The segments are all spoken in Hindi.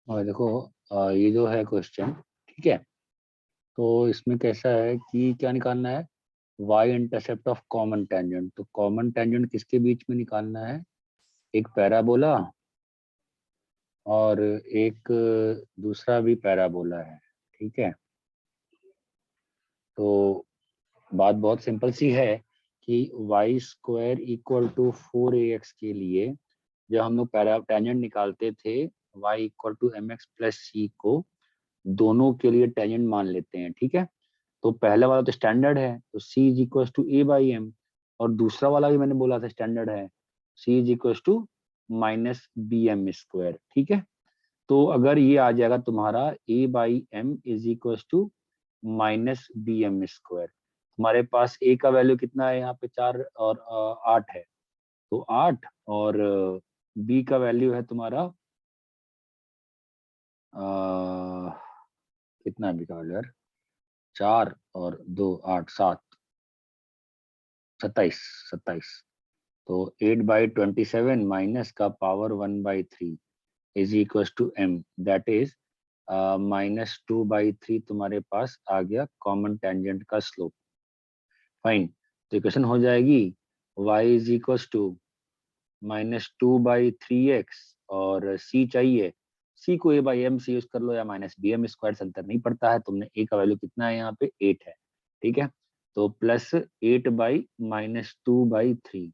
और देखो ये जो है क्वेश्चन, ठीक है, तो इसमें कैसा है कि क्या निकालना है, y intercept of common tangent. तो कॉमन टेंजेंट किसके बीच में निकालना है, एक पैराबोला और एक दूसरा भी पैराबोला है, ठीक है। तो बात बहुत सिंपल सी है कि y square equal to 4ax के लिए जब हम लोग पैरा टेंजेंट निकालते थे y equal to mx plus c को दोनों के लिए टेंजेंट मान लेते हैं, ठीक है। तो पहला वाला तो स्टैंडर्ड है, तो c is equal to a by m, और दूसरा वाला भी मैंने बोला था स्टैंडर्ड है, c is equal to minus b m square, ठीक है। तो अगर ये आ जाएगा तुम्हारा a by m is equal to minus b m square, तुम्हारे पास a का वैल्यू कितना है यहाँ पे 4 और 8 है, तो 8, और b का वैल्यू है तुम्हारा कितना है b का वैल्यू यार, 4 और 2 8 7 27 27। तो 8/27 माइनस का power 1/3 is equal to m, that is -2/3 तुम्हारे पास आ गया कॉमन टेंजेंट का स्लोप। फाइन, तो इक्वेशन हो जाएगी y is equal to -2/3x, और c चाहिए, c को a बाई एम से यूज कर लो या माइनस बी एम स्क्वायर से अंतर नहीं पड़ता है, तुमने a का वैल्यू कितना है यहाँ पे 8 है, ठीक है। तो प्लस 8/-2/3,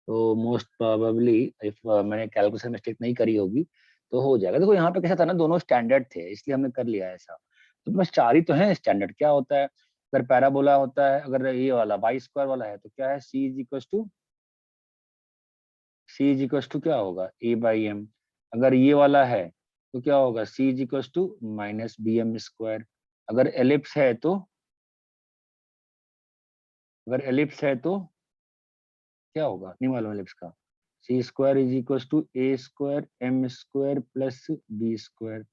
तो मोस्ट प्रोबेबली इफ मैंने कैलकुलेशन मिस्टेक नहीं करी होगी तो हो जाएगा। देखो यहाँ पे कैसा था ना, दोनों स्टैंडर्ड थे इसलिए हमने कर लिया ऐसा। तो बस 4 ही तो है स्टैंडर्ड, क्या होता है अगर पैराबोला होता है, अगर ये वाला वाई स्क्वायर वाला है तो क्या है, सी इज इक्वल टू क्या होगा ए बाई एम, अगर ये वाला है तो क्या होगा c is equal to minus b m square, अगर एलिप्स है तो, अगर एलिप्स है तो क्या होगा, नहीं मालूम एलिप्स का, c square is equal to a square m square plus b square,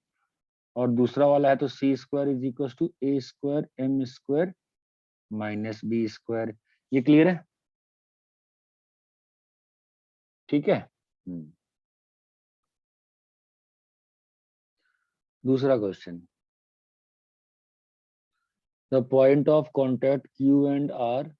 और दूसरा वाला है तो c square is equal to a square m square minus b square. ये क्लियर है, ठीक है। दूसरा question, the point of contact q and r,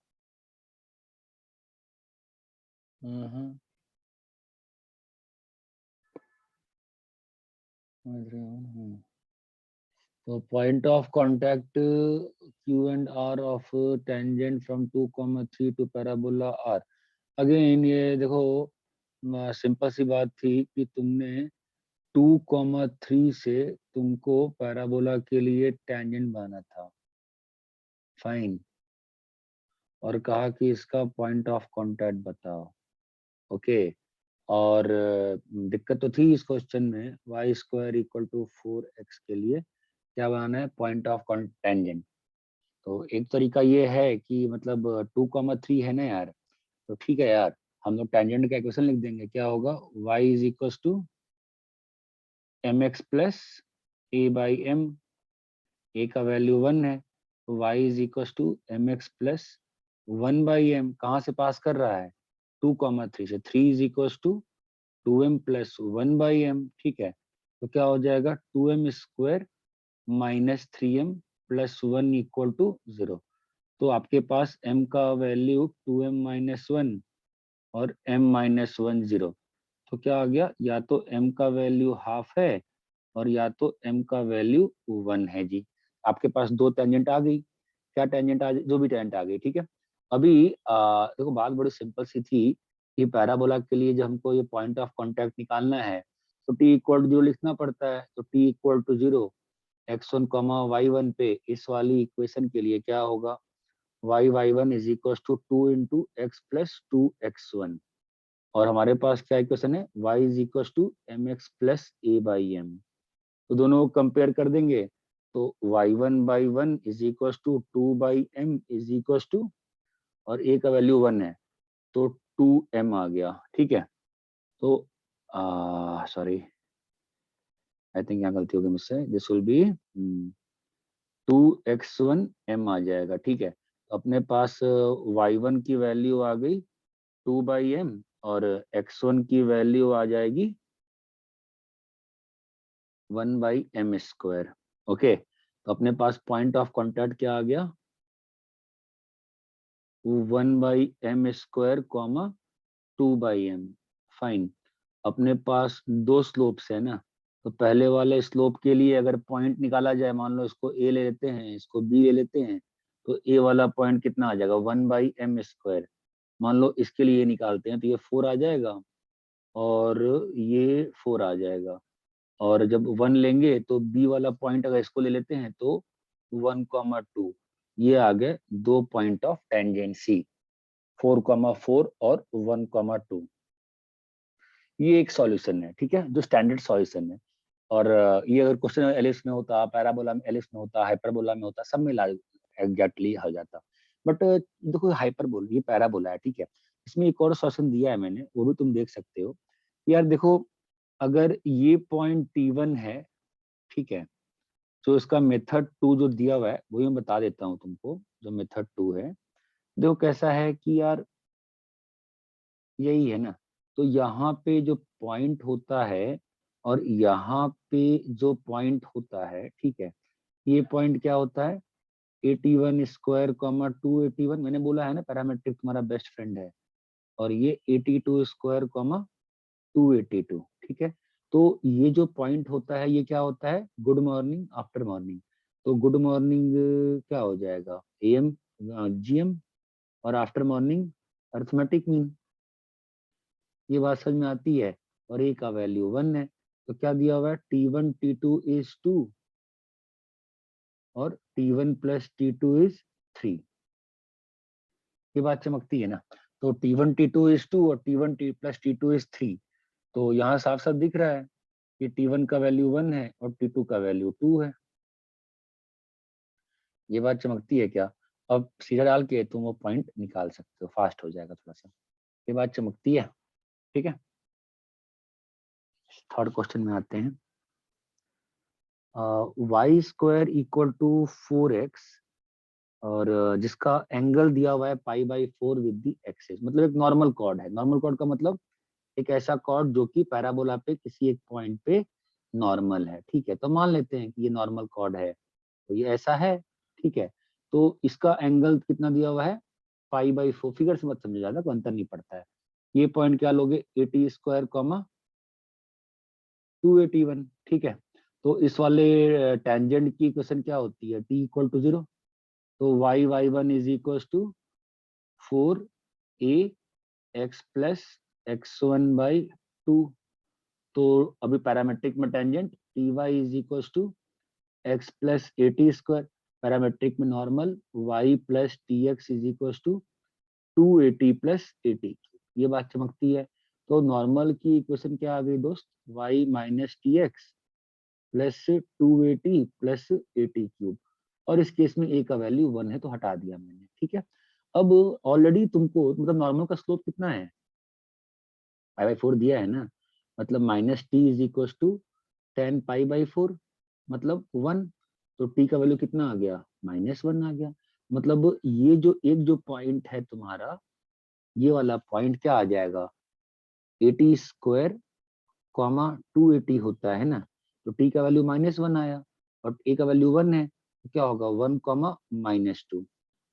तो point of contact q and r of tangent from 2,3 to parabola r. Again ये देखो सिंपल सी बात थी कि तुमने 2,3 से तुमको पैराबोला के लिए टेंजेंट बनाना था, फाइन, और कहा कि इसका पॉइंट ऑफ कांटेक्ट बताओ, ओके। और दिक्कत तो थी इस क्वेश्चन में, Y square equal to 4x के लिए क्या बनाना है, पॉइंट ऑफ टेंजेंट। तो एक तरीका ये है कि मतलब 2,3 है ना यार, तो ठीक है यार, हम लोग टेंजेंट का इक्वेशन लिख देंगे, क्या होगा y is equal to m x plus a by m, a का वैल्यू 1 है, तो y is equal to m x plus 1/m, कहाँ से पास कर रहा है 2,3 से, 3 is equal to 2m plus 1/m, ठीक है। तो क्या हो जाएगा 2m square minus 3m plus 1 equal to 0। तो आपके पास m का वैल्यू 2m माइनस 1 और m माइनस 1 0, तो क्या आ गया, या तो m का वैल्यू हाफ है और या तो m का वैल्यू 1 है जी। आपके पास दो टेंजेंट आ गई, क्या टेंजेंट आ, जो भी टेंजेंट आ गई, ठीक है। अभी देखो बात बड़ी सिंपल सी थी कि पैराबोला के लिए जब हमको ये पॉइंट ऑफ कांटेक्ट निकालना है तो t इक्वल टू 0 लिखना पड़ता है, तो t equal to 0 x1 y1 पे इस वाली इक्वेशन के लिए क्या होगा, y1 is equal to 2 into x plus 2x1, और हमारे पास क्या इक्वेशन है y is equal to m x plus a by m. तो दोनों को कंपेयर कर देंगे तो y1/1 is equal to 2/m is equal to, और a का वैल्यू 1 है तो 2m आ गया, ठीक है। तो सॉरी, आई थिंक यहाँ गलती होगी मुझसे, दिस विल बी 2x1m आ जाएगा, ठीक है। अपने पास y1 की वैल्यू आ गई 2/m, और x1 की वैल्यू आ जाएगी 1/m²। ओके, तो अपने पास पॉइंट ऑफ कॉन्टैक्ट क्या आ गया, 1/m², 2/m। फाइन। अपने पास दो स्लोप्स है ना, तो पहले वाले स्लोप के लिए अगर पॉइंट निकाला जाए, मान लो इसको ए ले लेते हैं, इसको बी ले लेते हैं, तो ए वाला पॉइंट कितना आ जाएगा, 1/m²। मान लो इसके लिए निकालते हैं तो ये 4 आ जाएगा और ये 4 आ जाएगा। और जब 1 लेंगे तो बी वाला पॉइंट अगर इसको ले लेते हैं तो 1,2। ये आ गए दो पॉइंट ऑफ टेंजेंट सी, 4,4 और 1,2। ये एक सॉल्यूशन है, ठीक है, जो स्टैंडर्ड सॉल्यूशन है। और ये अगर क्वेश्चन एलिप्स में होता, पैराबोला में एलिप्स में होता, हाइपरबोला में होता, सब में एग्जैक्टली हो जाता। बट देखो हाइपरबोला, ये पैराबोला है, ठीक है। इसमें एक और सॉल्यूशन दिया है मैंने, वो भी तुम देख सकते हो। यार देखो, अगर ये पॉइंट T1 है, ठीक है, तो इसका मेथड 2 जो दिया हुआ है वही मैं बता देता हूँ तुमको। जो मेथड 2 है, देखो कैसा है कि यार यही है ना, तो यहाँ पे जो पॉइंट होता है और यहाँ पे जो पॉइंट होता है, ठीक है, ये पॉइंट क्या होता है, 81² 281। मैंने बोला है ना पैरामेट्रिक तुम्हारा बेस्ट फ्रेंड है। और ये 82² 282, ठीक है। तो ये जो पॉइंट होता है ये क्या होता है, गुड मॉर्निंग आफ्टर मॉर्निंग। तो गुड मॉर्निंग क्या हो जाएगा, AM GM, और आफ्टर मॉर्निंग अर्थमेटिक मीन। ये बात समझ में आती है। और ए का वैल्यू 1 है, तो क्या दिया हुआ है, T1 T2 इज 2 और T1 प्लस T2 इज 3। ये बात चमकती है ना। तो T1 T2 इज 2 और T1 प्लस T2 इज 3। तो यहाँ साफ साफ दिख रहा है कि T1 का वैल्यू 1 है और T2 का वैल्यू 2 है। ये बात चमकती है क्या। अब सीधा डाल के तुम वो पॉइंट निकाल सकते हो, फास्ट हो जाएगा थोड़ा सा। ये बात चमकती है, ठीक है। थर्ड क्वेश्चन में आते हैं। y² इक्वल टू 4x, और जिसका एंगल दिया हुआ है π/4 विद द एक्सिस। मतलब एक नॉर्मल कॉर्ड है। नॉर्मल कॉर्ड का मतलब एक ऐसा कॉर्ड जो कि पैराबोला पे किसी एक पॉइंट पे नॉर्मल है, ठीक है। तो मान लेते हैं कि ये नॉर्मल कॉर्ड है, तो ये ऐसा है, ठीक है। तो इसका एंगल कितना दिया हुआ है, π/4। फिगर से मत समझो, ज्यादा कोई अंतर नहीं पड़ता है। ये पॉइंट क्या लोगे, 80², 281, ठीक है। तो इस वाले टेंजेंट की इक्वेशन क्या होती है, t इक्वल टू 0। तो y1 is equal to 4ax plus x1/2। तो अभी पैरामेट्रिक में tangent ty is equal to x plus 80², parametric में normal y plus tx is equal to 280 plus 80। ये बात चमकती है। तो नॉर्मल की इक्वेशन क्या आ गई दोस्त, y minus tx plus 280 plus 80 cube. और इस केस में a का वैल्यू 1 है तो हटा दिया मैंने, ठीक है। अब ऑलरेडी तुमको मतलब नॉर्मल का स्लोप कितना है, π/4 दिया है ना, मतलब minus t is equal to 10 π/4, मतलब 1। तो t का वैल्यू कितना आ गया, -1 आ गया। मतलब ये जो एक जो पॉइंट है तुम्हारा, ये वाला पॉइंट क्या आ जाएगा, 80² 280 होता है ना। तो t का वैल्यू -1 आया और a का वैल्यू 1 है, तो क्या होगा 1, -2।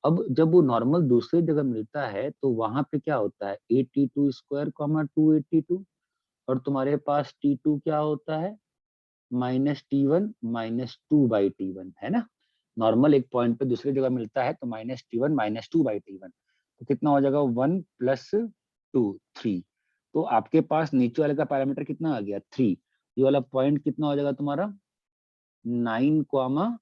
अब जब वो नॉर्मल दूसरी जगह मिलता है तो वहां पे क्या होता है, 82², 282। और तुम्हारे पास T2 क्या होता है, -T1 -2/T1, है ना। नॉर्मल एक पॉइंट पे दूसरी जगह मिलता है तो -T1 -2/T1। तो कितना हो जाएगा, 1 + 2 3। तो आपके पास नीचे वाले का पैरामीटर कितना आ गया, 3। ये वाला पॉइंट कितना हो जाएगा तुम्हारा, 9,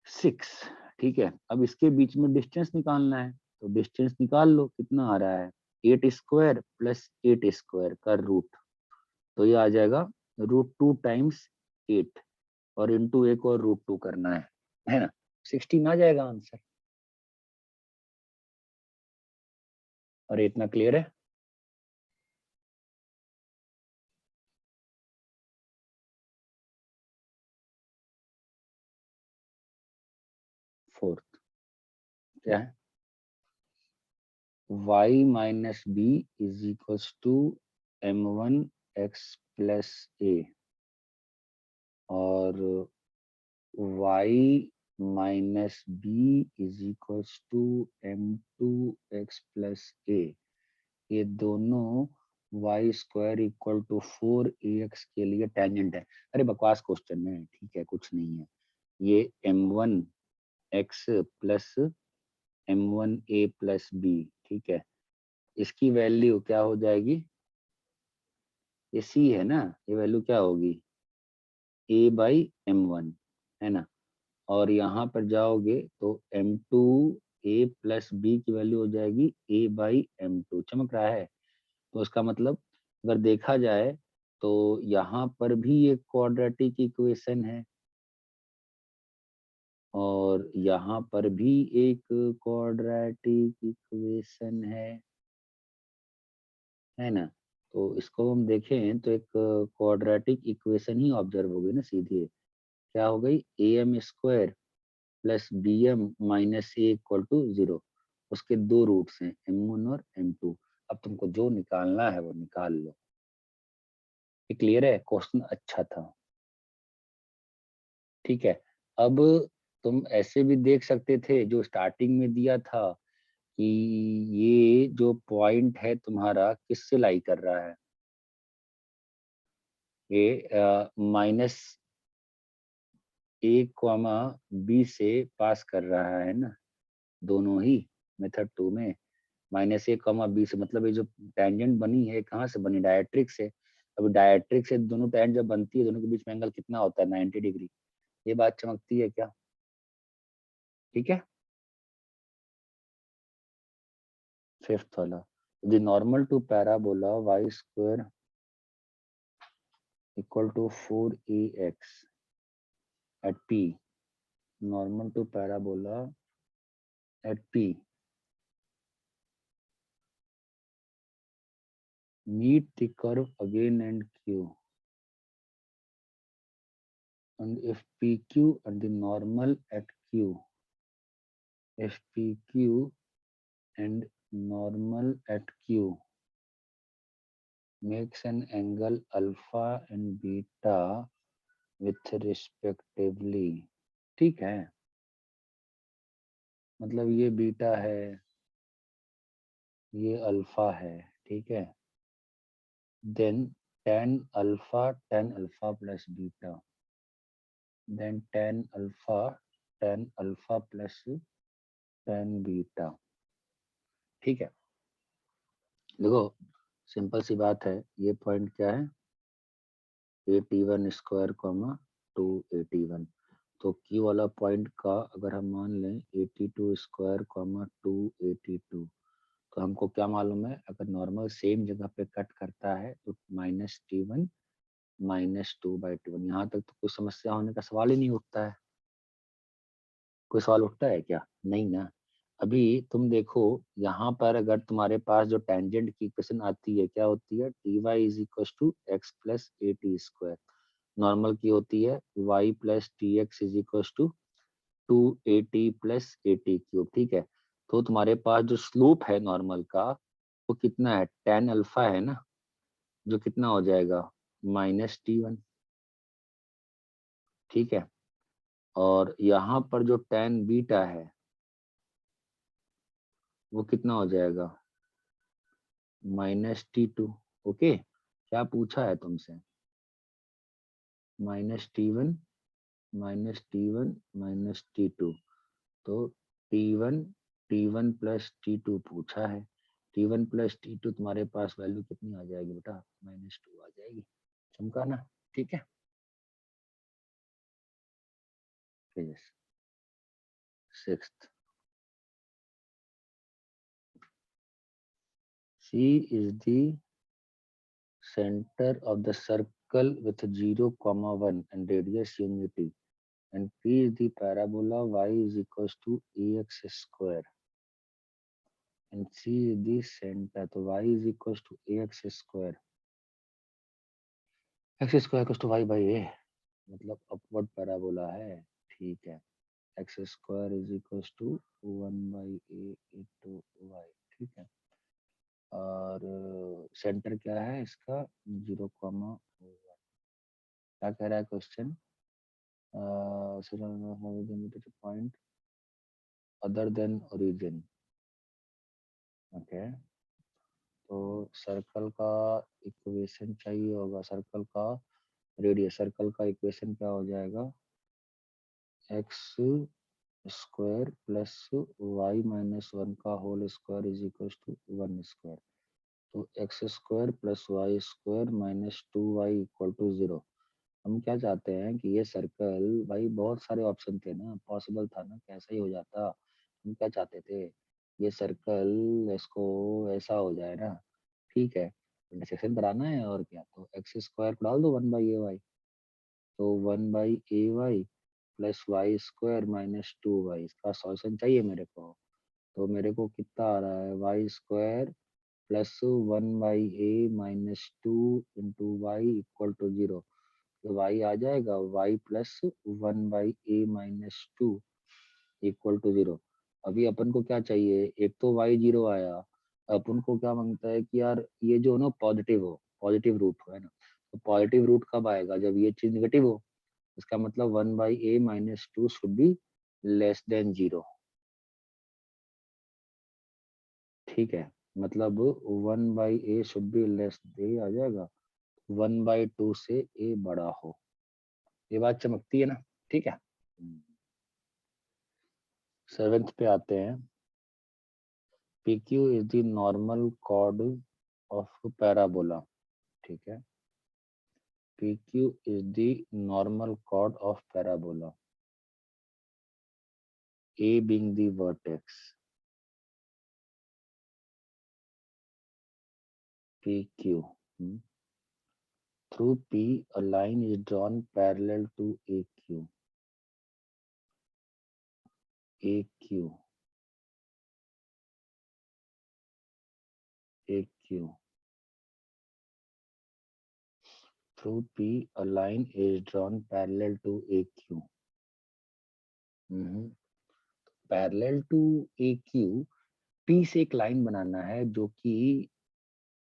6, ठीक है। अब इसके बीच में डिस्टेंस निकालना है, तो डिस्टेंस निकाल लो, कितना आ रहा है, 8² + 8² का रूट। तो ये आ जाएगा √2 टाइम्स 8 और इंटू एक और √2 करना है ना, 16 आ जाएगा आंसर। और इतना क्लियर है। फोर्थ क्या है, y - b is equal to m1 x प्लस ए और y minus b is equals to m2x plus a, ये दोनों y square equal to 4ax के लिए टेंजेंट है। अरे बकवास क्वेश्चन है, ठीक है, कुछ नहीं है। ये m1x plus m1a plus B, ठीक है, इसकी वैल्यू क्या हो जाएगी? ये c है ना, ये वैल्यू क्या होगी? a बाई m1, है ना। और यहाँ पर जाओगे तो m2 a प्लस बी की वैल्यू हो जाएगी a बाई m2। चमक रहा है? तो इसका मतलब अगर देखा जाए तो यहाँ पर भी एक क्वाड्रेटिक इक्वेशन है और यहाँ पर भी एक क्वाड्रेटिक इक्वेशन है ना। तो इसको हम देखें तो एक क्वाड्रेटिक इक्वेशन ही ऑब्जर्व होगी ना सीधी। क्या हो गई? A m square plus b m minus a equal to 0। उसके दो रूट्स हैं, m1 और m2। अब तुमको जो निकालना है वो निकाल लो। ये क्लियर है? क्वेश्चन अच्छा था, ठीक है। अब तुम ऐसे भी देख सकते थे जो स्टार्टिंग में दिया था कि ये जो पॉइंट है तुम्हारा किससे लाई कर रहा है? ये माइनस ए कॉमा बी से पास कर रहा है ना, दोनों ही मेथड 2 में। माइनस ए कॉमा बी से मतलब ये जो टेंजेंट बनी है कहाँ से बनी? डायरेक्ट्रिक्स से। अब डायरेक्ट्रिक्स से दोनों टेंजेंट जब बनती है, दोनों के बीच में एंगल कितना होता है? 90 डिग्री। ये बात चमकती है क्या? ठीक है। फिफ्थ वाला, the normal to parabola y square equal to 4ax at p, normal to parabola at p, meet the curve again and q, and if pq and the normal at q, if pq and normal at q makes an angle alpha and beta with respectively, ठीक है, मतलब ये बीटा है, ये अल्फा है, ठीक है। then tan alpha plus beta, then tan alpha plus tan beta, ठीक है। देखो सिंपल सी बात है, ये पॉइंट क्या है? 81 स्क्वायर कॉमा 281। तो Q वाला पॉइंट का अगर हम मान लें 82 स्क्वायर कॉमा 282, तो हमको क्या मालूम है? अगर नॉर्मल सेम जगह पे कट करता है तो -T1 -2/2। यहाँ तक तो कुछ समस्या होने का सवाल ही नहीं उठता है। कोई सवाल उठता है क्या? नहीं ना। अभी तुम देखो यहाँ पर अगर तुम्हारे पास जो टेंजेंट की इक्वेशन आती है क्या होती है? T Y is equal to x plus A T square. Normal की होती है y plus T x is equal to 2at plus A T cube, ठीक है। तो तुम्हारे पास जो स्लोप है नॉर्मल का वो कितना है? tan अल्फा है ना, जो कितना हो जाएगा? -T1, ठीक है। और यहाँ पर जो tan बीटा है वो कितना हो जाएगा? -T2। ओके, क्या पूछा है तुमसे? -T1 -T1 तो T1 T1 प्लस T2 पूछा है। T1 प्लस T2 तुम्हारे पास वैल्यू कितनी आ जाएगी बेटा? -2 आ जाएगी। चमका ना, ठीक है। Sixth, C is the center of the circle with 0, 1 and radius unity, and P is the parabola y is equals to ax square, and C is the center, तो y is equals to ax square, x square equals to y by a, मतलब अपवर्ड पैराबोला है, ठीक है। x square is equals to 1/a/y, ठीक है। और सेंटर क्या है इसका? 0, क्या कह रहा है question? Point other than origin. Okay, तो सर्कल का इक्वेशन चाहिए होगा, सर्कल का रेडियस, सर्कल का इक्वेशन क्या हो जाएगा? X square plus y minus one का whole square is equal to one square. तो x square plus y square minus two y equal to zero. हम क्या चाहते हैं कि ये सर्कल, भाई बहुत सारे ऑप्शन थे ना, पॉसिबल था ना, कैसा ही हो जाता। हम क्या चाहते थे, ये सर्कल इसको ऐसा हो जाए ना, ठीक है, इंटरसेक्शन बनाना है और क्या, तो एक्स स्क्वायर को डाल दो वन बाई ए वाई, तो one by a y plus y square minus two y, इसका सॉल्यूशन चाहिए मेरे को। तो मेरे को कितना आ रहा है, y square plus one by a minus two into y equal to zero. तो वाई आ जाएगा y plus one by a minus two equal to zero. अभी अपन को क्या चाहिए, एक तो वाई जीरो आया, अपन को क्या मांगता है कि यार ये जो ना पॉजिटिव हो, पॉजिटिव रूट हो, है ना। तो पॉजिटिव रूट कब आएगा, जब ये चीज निगेटिव हो। इसका मतलब one by a minus two should be less than zero. ठीक है, मतलब one by a should be less than आ जाएगा वन बाई टू से ए बड़ा हो। ये बात चमकती है ना, ठीक है। सेवेंथ पे आते हैं। P Q is the normal chord of parabola. ठीक है, P Q is the normal chord of parabola, A being the vertex, PQ. Through P, a line is drawn parallel to AQ. AQ. AQ. Through P, a line is drawn parallel to AQ. Parallel to AQ, P से एक लाइन बनाना है जो कि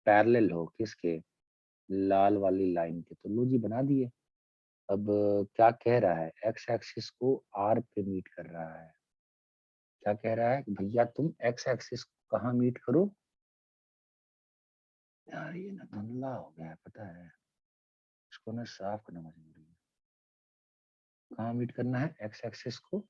पैरेलल हो किसके, लाल वाली लाइन के। तो लो जी बना दिए। अब क्या कह रहा है, एक्स एक्सिस को आर पे मीट कर रहा है। क्या कह रहा है कि भैया तुम एक्स एक्सिस को कहाँ मीट करो। यार ये ना धुंधला हो गया है, पता है, इसको ना साफ करना जरूरी है। कहाँ मीट करना है एक्स एक्सिस को,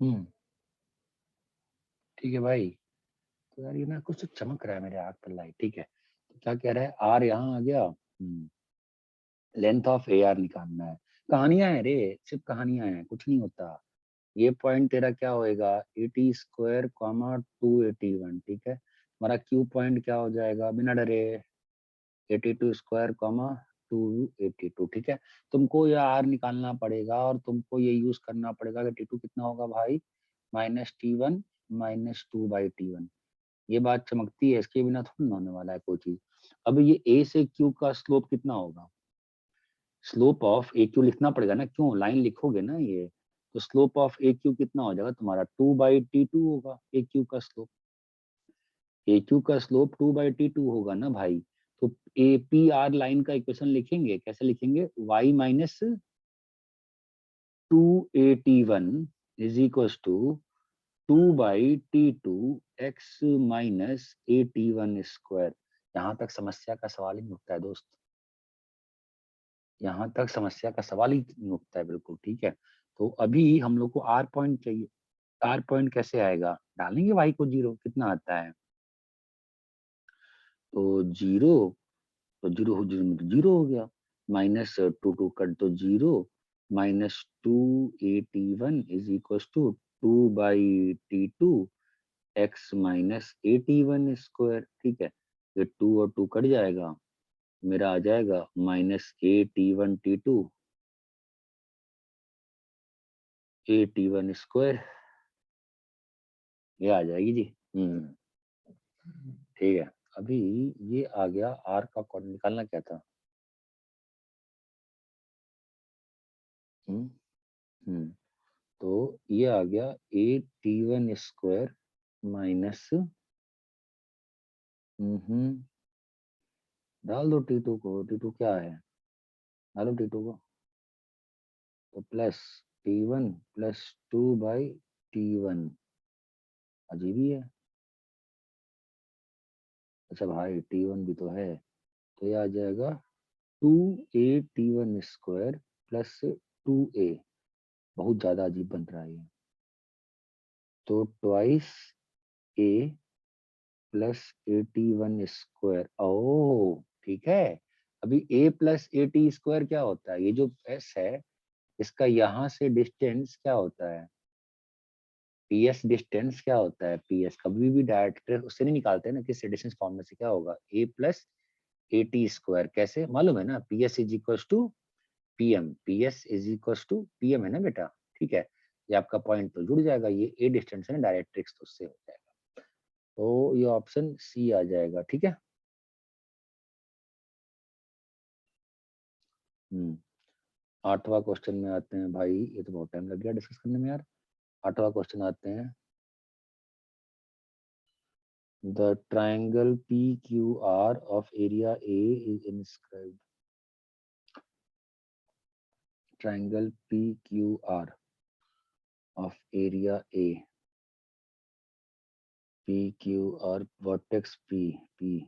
हम्म, ठीक है भाई। तो यार ये ना कुछ तो चमक रहा है मेरे आँख पर लाइट, ठीक है। तो क्या कह रहा है, आर यहाँ आ गया, लेंथ ऑफ ए आर निकालना है। कहानियां है रे, सिर्फ कहानियां हैं, कुछ नहीं होता। ये पॉइंट तेरा क्या होएगा, 80 स्क्वायर कॉमा 281, ठीक है। हमारा क्यू पॉइंट क्या हो जाएगा बिना डरे, 82 स्क्वायर कॉमा 282, ठीक है। तुमको ये आर निकालना पड़ेगा और तुमको ये यूज करना पड़ेगा कि T2 कितना होगा भाई, minus T1 minus two by T1। ये बात चमकती है, इसके बिना थोड़ी ना होने वाला है कोई चीज। अब ये ए से क्यू का स्लोप कितना होगा, स्लोप ऑफ ए क्यू लिखना पड़ेगा ना, क्यों लाइन लिखोगे ना ये। तो स्लोप ऑफ ए क्यू कितना हो जाएगा तुम्हारा, 2/T2 होगा ए क्यू का स्लोप। ए क्यू का स्लोप 2/T2 होगा ना भाई। तो ए पी आर लाइन का इक्वेशन लिखेंगे, कैसे लिखेंगे, y minus 2AT1 is equal to 2/T2 x minus AT1 square. यहाँ तक समस्या का सवाल ही नहीं उठता है दोस्त, यहाँ तक समस्या का सवाल ही नहीं उठता है, बिल्कुल ठीक है। तो अभी हम लोग को आर पॉइंट चाहिए। आर पॉइंट कैसे आएगा, डालेंगे वाई को जीरो, कितना आता है, तो जीरो, तो जीरो हो जीरो में तो जीरो हो गया, माइनस टू टू कट तो जीरो, minus 281 is equal to 2/t2 x minus a t1 square. ठीक है, ये 2 और 2 कट जाएगा, मेरा आ जाएगा माइनस a t1 ये आ जाएगी जी। ठीक है, अभी ये आ गया r का कॉर्ड निकालना क्या था। हम्म हम्म तो ये आ गया a t1 स्क्वायर माइनस डाल दो t2 को, t2 क्या है, डालो t2 को, तो प्लस t1 प्लस 2/t1, अजीब ही है। अच्छा भाई t1 भी तो है, तो ये आ जाएगा 2a t1 square plus 2a, बहुत ज्यादा अजीब बन रहा है ये, तो twice a plus a t1 square. ओ ठीक है, अभी a plus a t square क्या होता है, ये जो s है इसका यहाँ से डिस्टेंस क्या होता है, पीएस डिस्टेंस क्या होता है, पीएस कभी भी डायरेक्ट उससे नहीं निकालते ना, किस डिस्टेंस फॉर्म में से क्या होगा, a plus a t square, कैसे मालूम है ना, PS is equal to PM, PS is equal to PM है ना बेटा। ठीक है, ये आपका पॉइंट तो जुड़ जाएगा, ये ए डिस्टेंस है ना डायरेक्ट्रिक्स, तो उससे हो जाएगा, तो ये ऑप्शन सी आ जाएगा। ठीक है, आठवां क्वेश्चन में आते हैं भाई, ये तो बहुत टाइम लग गया डिस्कस करने में यार। आठवां क्वेश्चन आते हैं, the triangle P Q R of area A is inscribed, triangle PQR of area A, PQR vertex PQR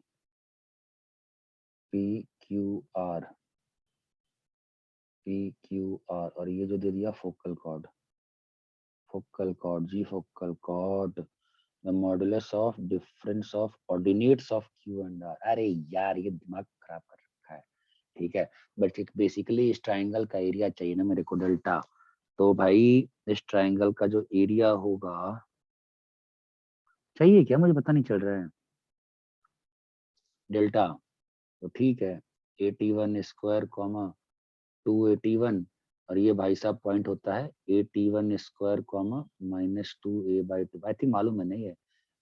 PQR, और ये जो दे दिया फोकल कॉर्ड, जी focal chord, the modulus of difference of ordinates of Q and R. अरे यार ये दिमाग खराब कर रखा है। ठीक है, बट बेसिकली इस ट्राइंगल का एरिया चाहिए ना मेरे को, डेल्टा, तो भाई इस ट्राइंगल का जो एरिया होगा, चाहिए क्या मुझे पता नहीं चल रहा है, डेल्टा, तो ठीक है, a t1 square comma 2a t1, और ये भाई साहब पॉइंट होता है a t1 square comma -2a/2, I think मालूम है नहीं है,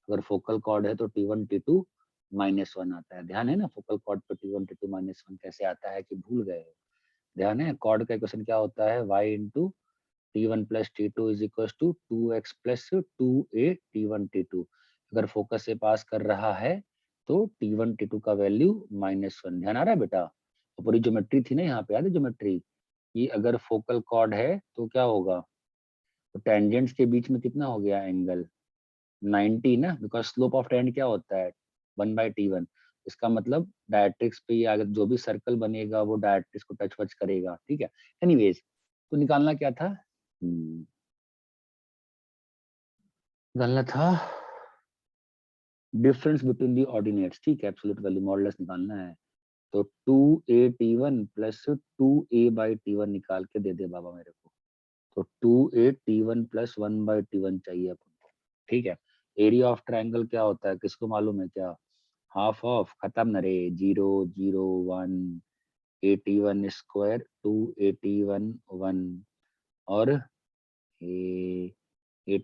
अगर फोकल कॉर्ड है तो t1 t2 -1 आता है, ध्यान है ना, फोकल कॉर्ड पे t1 t2 -1 कैसे आता है कि भूल गए हो, ध्यान है, कॉर्ड का इक्वेशन क्या होता है, y into t1 plus t2 is equal to 2x plus 2a t1 t2, अगर फोकस से पास कर रहा है तो t1 t2 का वैल्यू -1, ध्यान आ रहा है बेटा, तो पूरी ज्योमेट्री थी ना यहाँ पे, याद है ज्योमेट्री, कि अगर फोकल कॉर्ड है तो क्या होगा, तो टेंजेंट्स के बीच में कितना हो गया एंगल, 90 ना, बिकॉज स्लोप ऑफ टेंजेंट क्या होता है, 1/t1, इसका मतलब डायरेक्ट्रिक्स पे ये अगर जो भी सर्कल बनेगा वो डायरेक्ट्रिक्स को टच वच करेगा। ठीक है, एनीवेज, तो निकालना क्या था, निकालना था डिफरेंस बिटवीन दी ऑर्डिनेट्स। ठीक है, एब्सोल्यूट वैल्यू मॉडुलस निकालना है, तो 2a t1 प्लस 2a/t1 निकाल के दे दे बाबा मेरे को, तो 2a t1 प्लस 1/t1 चाहिए अपन को। ठीक है, एरिया ऑफ ट्राइंगल क्या होता है, किसको मालूम है क्या, हाफ ऑफ, खत्म न रे, 0 0 1 a t1 square 2a t1 1, और a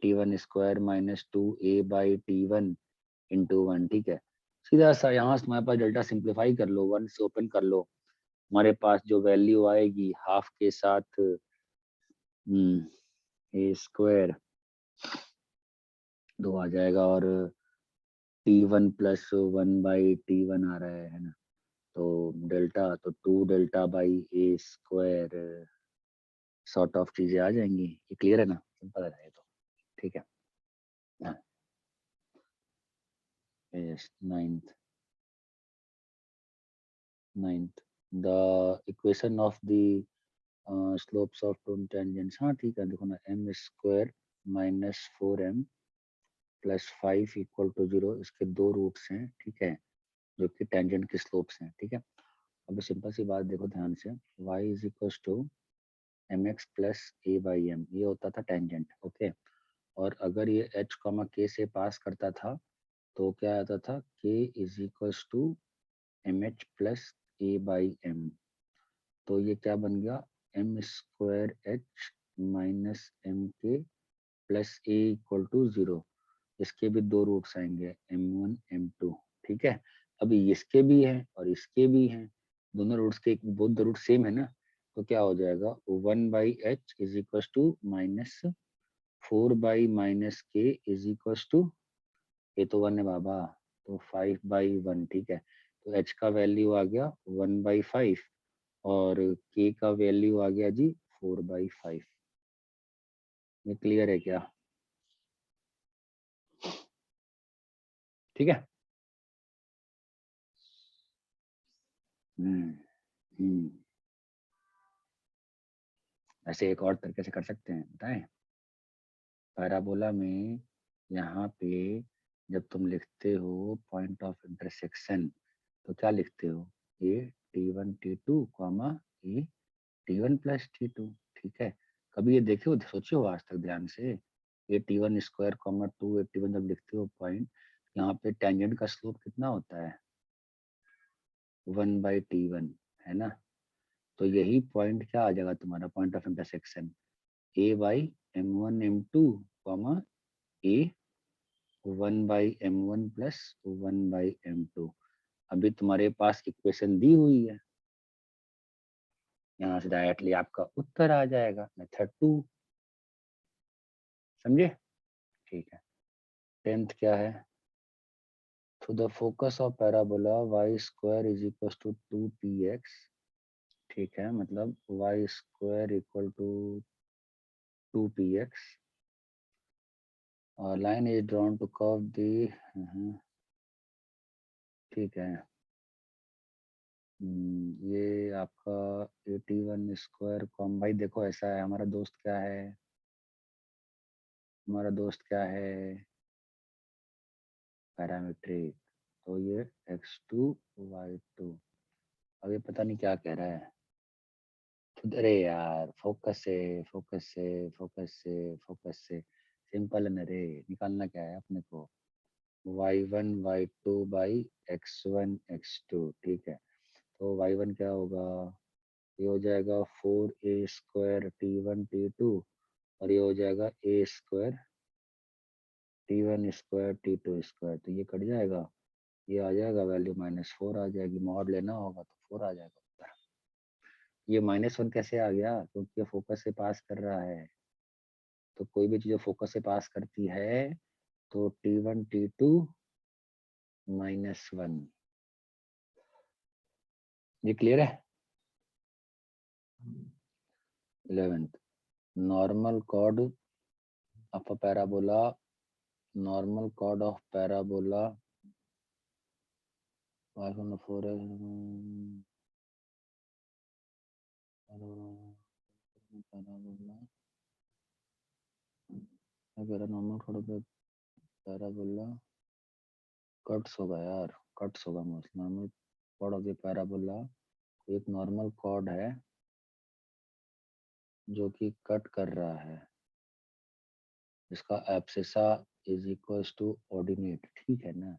t1 square minus 2a/t1 into 1। ठीक है, सीधा सा यहाँ से तुम्हारे पास डेल्टा सिंप्लीफाई कर लो, 1 से ओपन कर लो, हमारे पास जो वैल्यू आएगी हाफ के साथ ए स्क्वायर 2 आ जाएगा, और t1 प्लस 1/t1 आ रहा है ना, तो डेल्टा, तो 2 delta by A square, sort of चीजें आ जाएंगी, ये क्लियर है ना, सिंपल है ये तो। ठीक है, yes, ninth the equation of the slopes of two tangents, हाँ ठीक है, देखो ना, M square -4m plus 5 equal to 0, इसके दो रूट्स हैं। ठीक है, जो कि टेंजेंट के स्लोप्स हैं। ठीक है, अब सिंपल सी बात देखो ध्यान से, y is equal to mx plus a/m, ये होता था टेंजेंट। ओके, और अगर ये h कॉमा k से पास करता था तो क्या आता था k is equals to mh plus a by m। तो ये क्या बन गया m square h minus M K plus A equal to 0। इसके भी दो रूट्स आएंगे m1 m2। ठीक है, अभी इसके भी हैं और इसके भी हैं, दोनों रूट्स के बोथ द रूट सेम है ना, तो क्या हो जाएगा 1 by H is equal to minus 4 by minus K is equal to, ये तो 1 है बाबा, तो 5 बाई 1। ठीक है, तो h का वैल्यू आ गया 1 बाई 5 और k का वैल्यू आ गया जी 4 बाई 5। ये क्लियर है क्या? ठीक है। हम्म हम्म ऐसे एक और तरीके से कर सकते हैं, बताएं। पैराबोला में यहाँ पे जब तुम लिखते हो पॉइंट ऑफ इंटरसेक्शन तो क्या लिखते हो, ए T1 T2 कॉमा ए T1 प्लस T2। ठीक है, कभी ये देखे हो, सोचे हो आज तक ध्यान से, ए T1 स्क्वायर कॉमा 2 ए T1 जब लिखते हो पॉइंट, यहाँ पे टेंजेंट का स्लोप कितना होता है 1 बाई T1, है ना। तो यही पॉइंट क्या आ जाएगा तुम्हारा point of intersection, A by M1 M2 comma A 1 by M1 plus 1 by M2। अभी तुम्हारे पास इक्वेशन दी हुई है, यहाँ से डायरेक्टली आपका उत्तर आ जाएगा, मेथड 2। समझे? ठीक है। 10th क्या है, to the focus of parabola y square is equals to 2px। ठीक है, मतलब y square equal to 2px और line is drawn to curve the ठीक है। ये आपका 81 स्क्वायर कॉम, भाई देखो ऐसा है, हमारा दोस्त क्या है, हमारा दोस्त क्या है, पैरामीट्रिक। तो ये x2 y2। अब ये पता नहीं क्या कह रहा है, अरे यार फोकस से फोकस से फोकस से फोकस से सिंपल है ना रे, निकालना क्या है अपने को, y1 y2 by x1 x2। ठीक है, तो y1 क्या होगा, ये हो जाएगा 4a स्क्वायर T1 T2 और ये हो जाएगा a square T1 square T2 square, तो ये कट जाएगा, ये आ जाएगा वैल्यू -4 आ जाएगी, मॉड लेना होगा तो 4 आ जाएगा उत्तर। ये -1 कैसे आ गया, क्योंकि ये फोकस से पास कर रहा है, तो कोई भी चीज फोकस से पास करती है तो T1 T2 -1। ये क्लियर है। 11th, normal chord of a parabola, normal chord of parabola 5/4 parabola, अगर नॉर्मल कॉर्ड पे पैराबोला कट्स होगा यार, कट्स होगा most, normal chord of the parabola एक नॉर्मल कॉर्ड है जो कि कट कर रहा है, इसका abscissa is equals to ordinate. ठीक है ना,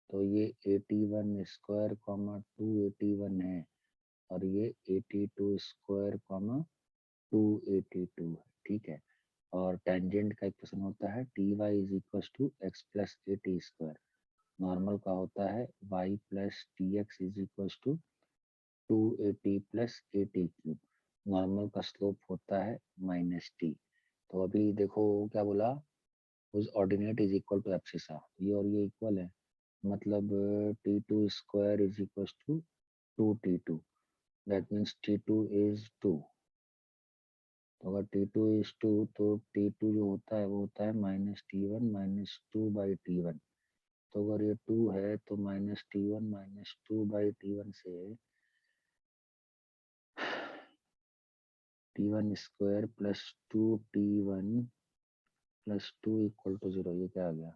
तो ये 81 स्क्वायर कॉमा 281 है और ये 82 स्क्वायर कॉमा 282 है। ठीक है, और टेंजेंट का इक्वेशन होता है T Y is equals to x plus A T square, normal का होता है y plus T x is equals to 280 plus A T cube, normal का स्लोप होता है -t। तो अभी देखो क्या बोला, उस ordinate is equal to abscissa, ये और ये इक्वल है, मतलब T2 square is equal to 2T2, that means T2 is 2। तो अगर T2 इज 2 तो T2 जो होता है वो होता है -T1 -2/T1। तो अगर ये 2 है तो -T1 -2/T1 से T1 square plus 2T1 plus 2 equal to 0। ये क्या आ गया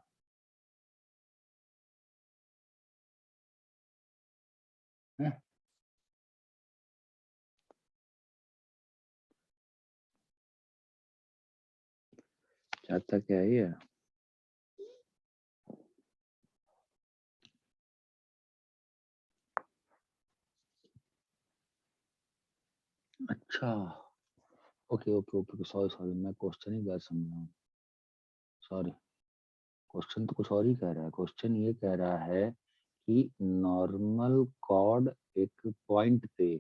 है? आता क्या है ये? अच्छा, okay okay okay, sorry sorry, मैं क्वेश्चन ही गलत समझा हूँ, सॉरी। क्वेश्चन तो कुछ और ही कह रहा है। क्वेश्चन ये कह रहा है कि नॉर्मल कॉर्ड एक पॉइंट पे,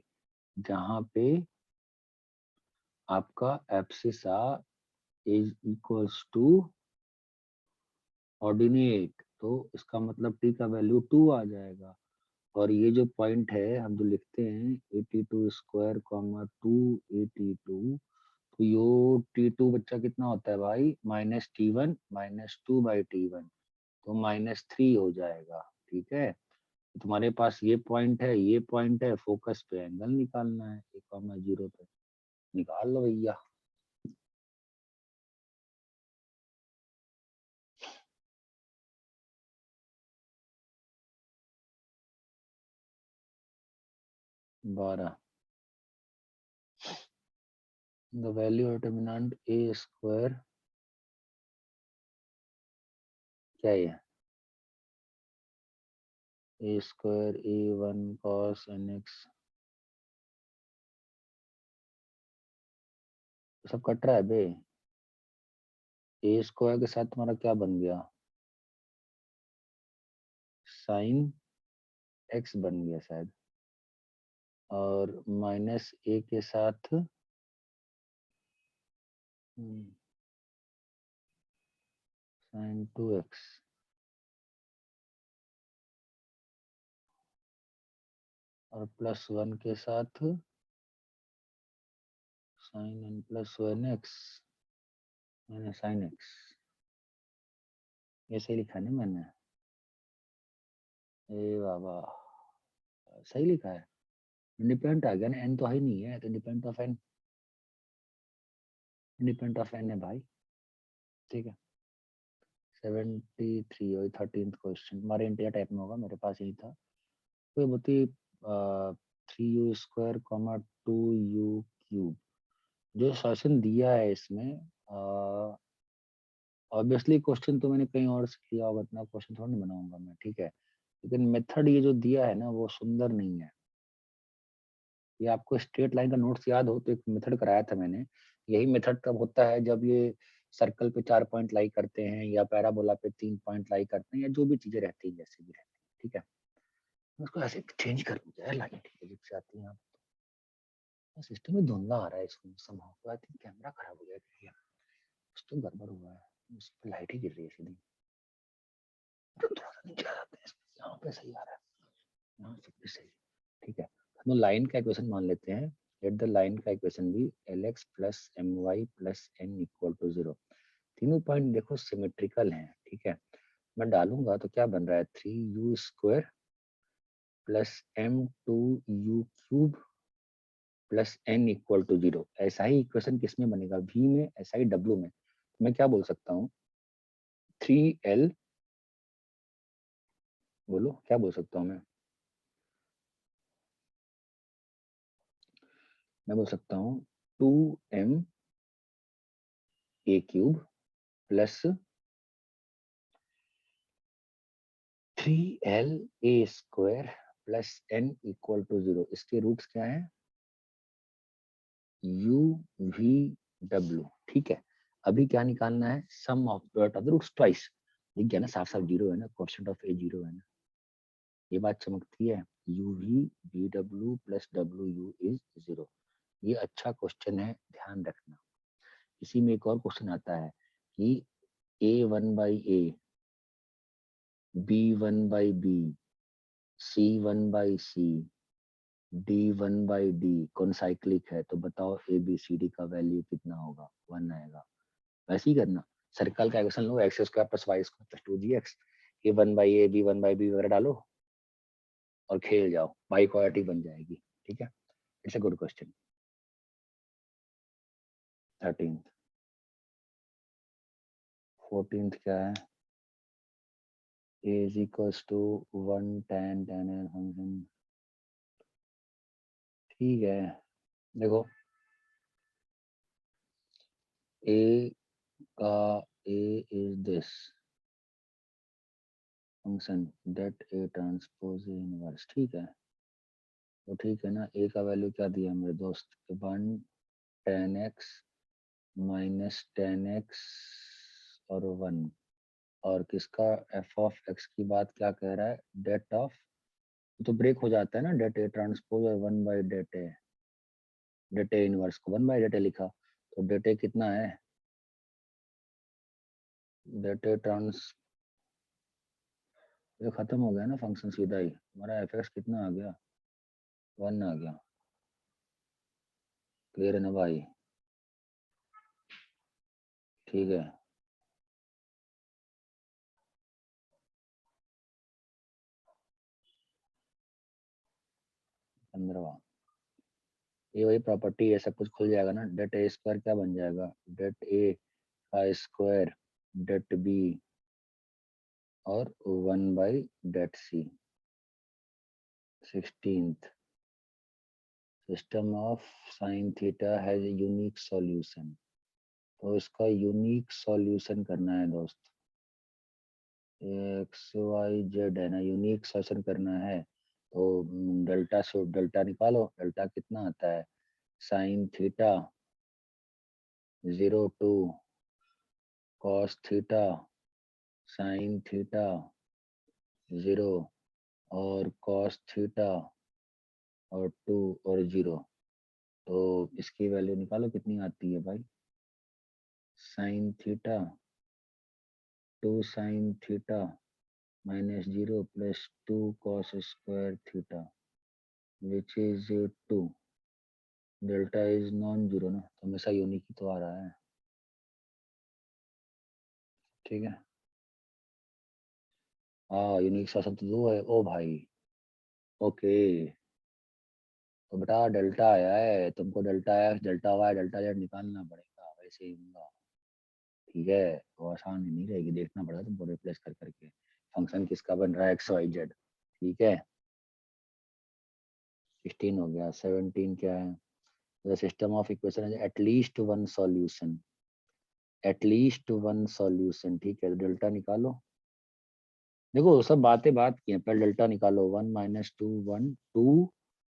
जहाँ पे आपका abscissa is equals to ordinate, तो इसका मतलब टी का वैल्यू 2 आ जाएगा। और ये जो पॉइंट है हम जो लिखते हैं 82 स्क्वायर कॉमा 282, तो यो T2 बच्चा कितना होता है भाई? -T1 -2/T1, तो -3 हो जाएगा। ठीक है, तो तुम्हारे पास ये पॉइंट है, ये पॉइंट है, फोकस पे एंगल निकालना है, 1,0 पे निकाल लो भैया। बारह, the value determinant A square, क्या है? ए स्क्वायर A1 cos nx, सब कट रहा है बे। ए स्क्वायर के साथ तुम्हारा क्या बन गया? साइन एक्स बन गया शायद, और माइनस ए के साथ साइन 2x, और +1 के साथ sine n plus 1x minus sine x। ये सही लिखा है ना मैंने? ए बाबा, सही लिखा है। इंडिपेंडेंट आ गया ना, n तो है ही नहीं है, तो independent of n, independent of n है भाई। ठीक है, 73 और 13th क्वेश्चन हमारे इंडिया टाइप में होगा, मेरे पास यही था। कोई बहुत ही 3u² कॉमा 2u³ जो सॉल्यूशन दिया है इसमें, ऑब्वियसली क्वेश्चन तो मैंने कहीं और से किया होगा, इतना क्वेश्चन थोड़ा नहीं बनाऊंगा मैं, ठीक है, लेकिन मेथड ये जो दिया है ना वो सुंदर नहीं है। ये आपको स्ट्रेट लाइन का नोट्स याद हो तो एक मेथड कराया था मैंने, यही मेथड तब होता है जब ये सर्कल पे 4 पॉइंट लाई करते हैं, या पैराबोला पे 3 पॉइंट लाई करते हैं, या जो भी चीजें रहती है जैसे भी रहती है। ठीक है, मैं उसको ऐसे चेंज कर दूंगा यार, लाइन ठीक है से आती है। सिस्टम में धुंधला आ रहा है इसमें समहाउ, आई थिंक कैमरा खराब हो गया क्या, कुछ तो गड़बड़ हुआ है, उस पर लाइट ही गिर रही है सीधी। तो थोड़ा सा नीचे आ जाते हैं, यहाँ पे सही आ रहा है, यहाँ सब पे सही। ठीक है, हम लाइन का इक्वेशन मान लेते हैं। लेट द लाइन का इक्वेशन भी Lx plus My plus n equal to 0। तीनों पॉइंट देखो सिमेट्रिकल हैं। ठीक है, मैं डालूंगा तो क्या बन रहा है? 3u² plus m2u³ plus n equal to 0। ऐसा ही इक्वेशन किसमें बनेगा? v में, ऐसा ही w में। मैं क्या बोल सकता हूँ? 3l, बोलो क्या बोल सकता हूँ मैं बोल सकता हूँ 2ma³ plus 3la² plus n equal to 0। इसके रूट्स क्या है? u v w। ठीक है, अभी क्या निकालना है? Sum of product of the roots twice. दिख गया ना, साफ साफ 0 है ना, कोएफिशिएंट ऑफ a 0 है ना, ये बात चमकती है। uv plus w is 0। ये अच्छा क्वेश्चन है, ध्यान रखना। इसी में एक और क्वेश्चन आता है कि a1/a, b1/b, c1/c, d1/d कौन साइक्लिक है? तो बताओ ABCD का वैल्यू कितना होगा? 1 आएगा। वैसे ही करना, सर्कल का इक्वेशन लो, x² plus y² plus 2gx, a1/a, b1/b वगैरह डालो और खेल जाओ, y क्वाड्रेटिक बन जाएगी। ठीक है, it's a good question. 13th, 14th क्या है? a is equals to 1 tan n function. ठीक है, देखो a का A is this function that A transpose A inverse, ठीक है, तो ठीक है ना, A का वैल्यू क्या दिया मेरे दोस्त, 1 10x माइनस 10x और 1, और किसका f ऑफ x की बात क्या कह रहा है, डेट ऑफ, तो ब्रेक हो जाता है ना, डेट ए ट्रांसपोज और 1 बाई डेट ए इनवर्स को 1 बाई डेट ए लिखा, तो डेट ए कितना है, डेट ए ट्रांस, ये खत्म हो गया ना फंक्शन सीधा ही, हमारा एफ एक्स कितना आ गया, 1 आ गया, क्लियर है ना भाई, ठीक है। 15वां, ये वही प्रॉपर्टी है, सब कुछ खुल जाएगा ना, डेट ए स्क्वायर क्या बन जाएगा, डेट ए का स्क्वायर डेट बी और 1 by det C. 16th, system of sine theta has unique solution, तो इसका यूनिक सॉल्यूशन करना है दोस्त, एक्स वाई जेड है ना, यूनिक सॉल्यूशन करना है, तो डेल्टा से डेल्टा निकालो, डेल्टा कितना आता है, sine theta 0 to cos theta sine theta 0 और कॉस थीटा और 2 और 0, तो इसकी वैल्यू निकालो कितनी आती है भाई, sine theta 2 sine theta minus 0 plus 2 cos square theta which is 2, delta is non zero ना, तो हमेशा यूनिक ही तो आ रहा है, ठीक है, हाँ यूनिक सॉल्यूशन तो 2 है, ओ भाई, ओके, तो बेटा डेल्टा आया है, तुमको delta X delta Y delta Z निकालना पड़ेगा, वैसे ही होगा, ठीक है, तो आसान ही नहीं रहेगी, देखना पड़ेगा तुमको रिप्लेस कर करके फंक्शन किसका बन रहा है, एक्स वाई जेड, ठीक है। 16 हो गया, 17 क्या है, द सिस्टम ऑफ इक्वेशन है एटलीस्ट वन सॉल्यूशन, ठीक है, तो डेल्टा निकालो, देखो सब बात की है, पहले डेल्टा निकालो, 1 माइनस 2 1 2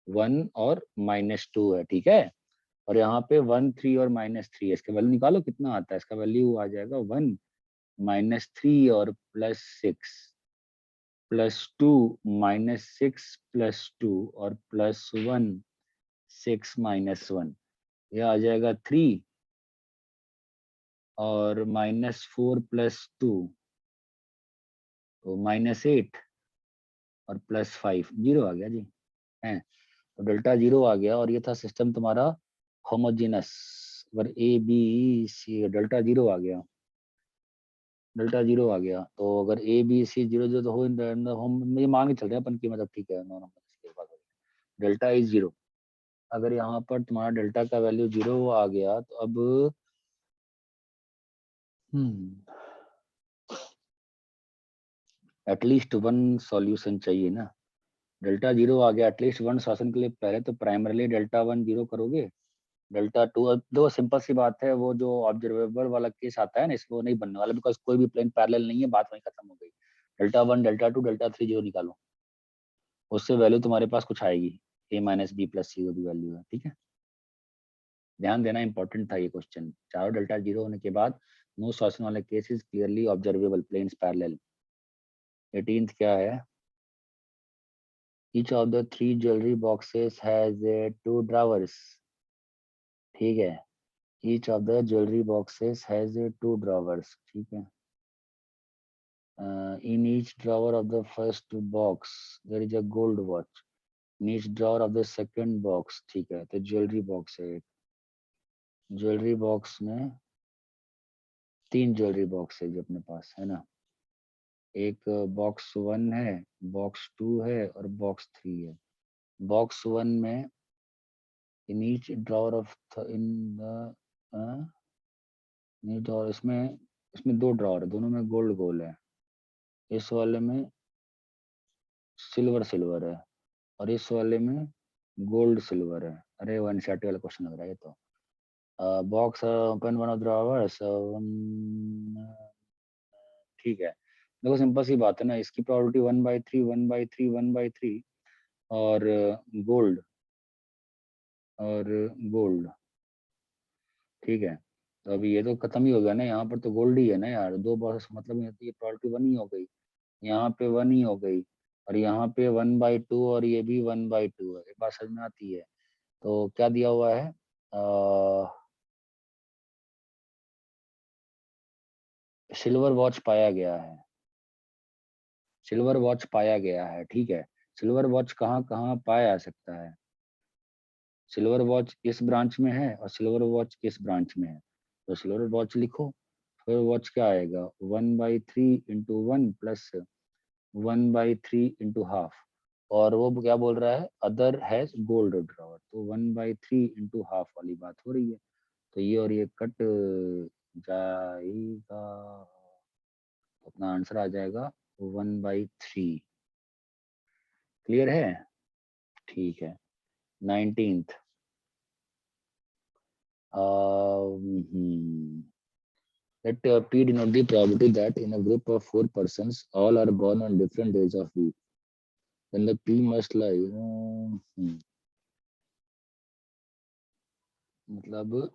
1 और -2 है, ठीक है, और यहाँ पे 1 3 और -3 है, इसका वैल्यू निकालो कितना आता है, इसका वैल्यू आ जाएगा 1 -3 और +6 +2 -6 +2 और +1 6 -1, यह आ जाएगा 3 और -4 +2 तो -8 और +5 0 आ गया जी, है, तो डेल्टा 0 आ गया, और ये था सिस्टम तुम्हारा होमोजेनस, अगर ए बी सी डेल्टा 0 आ गया, डेल्टा 0 आ गया, तो अगर ए बी सी 0 0 तो हो इन द होम, ये मान के चल रहे हैं अपन की, मतलब ठीक है, नो नंबर डेल्टा इज 0, अगर यहाँ पर तुम्हारा डेल्टा का वैल्यू 0 आ गया, तो अब एटलीस्ट वन सॉल्यूशन चाहिए ना, डेल्टा 0 आ गया, एटलीस्ट वन सॉल्यूशन के लिए पहले तो प्राइमरली डेल्टा 1 0 करोगे, डेल्टा 2, अब दो सिंपल सी बात है, वो जो ऑब्जर्वेबल वाला केस आता है ना, इसमें वो नहीं बनने वाला, बिकॉज कोई भी प्लेन पैरेलल नहीं है, बात वहीं खत्म हो गई, डेल्टा 1 डेल्टा 2 डेल्टा 3 0 निकालो, उससे वैल्यू तुम्हारे पास कुछ आएगी, ए माइनस बी प्लस सी जो भी वैल्यू है, ठीक है, ध्यान देना इंपॉर्टेंट था ये क्वेश्चन, चारों डेल्टा 0 होने के बाद नो सॉल्यूशन वाले cases clearly observable planes parallel. 18th क्या है, each of the 3 jewelry boxes has 2 drawers, ठीक है, each of the jewelry boxes has 2 drawers, ठीक है, in each drawer of the first box there is a gold watch, in each drawer of the second box, ठीक है, तो ज्वेलरी बॉक्स है, ज्वेलरी बॉक्स में 3 ज्वेलरी बॉक्स है जो अपने पास है ना, एक बॉक्स 1 है, बॉक्स 2 है और बॉक्स 3 है, बॉक्स 1 में in each drawer of in the drawer, इसमें इसमें 2 ड्रॉवर है, दोनों में गोल्ड गोल्ड है, इस वाले में सिल्वर सिल्वर है और इस वाले में गोल्ड सिल्वर है, अरे वन वाला क्वेश्चन लग रहा है ये तो, box open one of drawers, ठीक है। देखो सिंपल सी बात है ना, इसकी प्रोबेबिलिटी 1/3 1/3 1/3 और गोल्ड और गोल्ड, ठीक है। तो अभी ये तो खत्म ही हो गया ना, यहाँ पर तो गोल्ड ही है ना यार, दो बॉक्स मतलब ये प्रोबेबिलिटी 1 ही हो गई, यहाँ पे 1 ही हो गई, और यहाँ पे 1/2 और ये भी 1/2 है। ये बात समझ में आती है। तो क्या दिया हुआ है, सिल्वर वॉच पाया गया है, सिल्वर वॉच पाया गया है, ठीक है। सिल्वर वॉच कहाँ कहाँ पाया जा सकता है, सिल्वर वॉच इस ब्रांच में है और सिल्वर वॉच इस ब्रांच में है। तो सिल्वर वॉच लिखो, सिल्वर वॉच क्या आएगा, 1/3 इंटू 1 प्लस 1/3 इंटू हाफ, और वो क्या बोल रहा है, अदर हैज गोल्ड ड्रॉवर, तो 1/3 इंटू हाफ वाली बात हो रही है। तो ये और ये कट जाएगा, अपना आंसर आ जाएगा 1/3। क्लियर है, ठीक है। 19th, let P denote the probability that in a group of 4 persons, all are born on different days of week. Then the P must lie. मतलब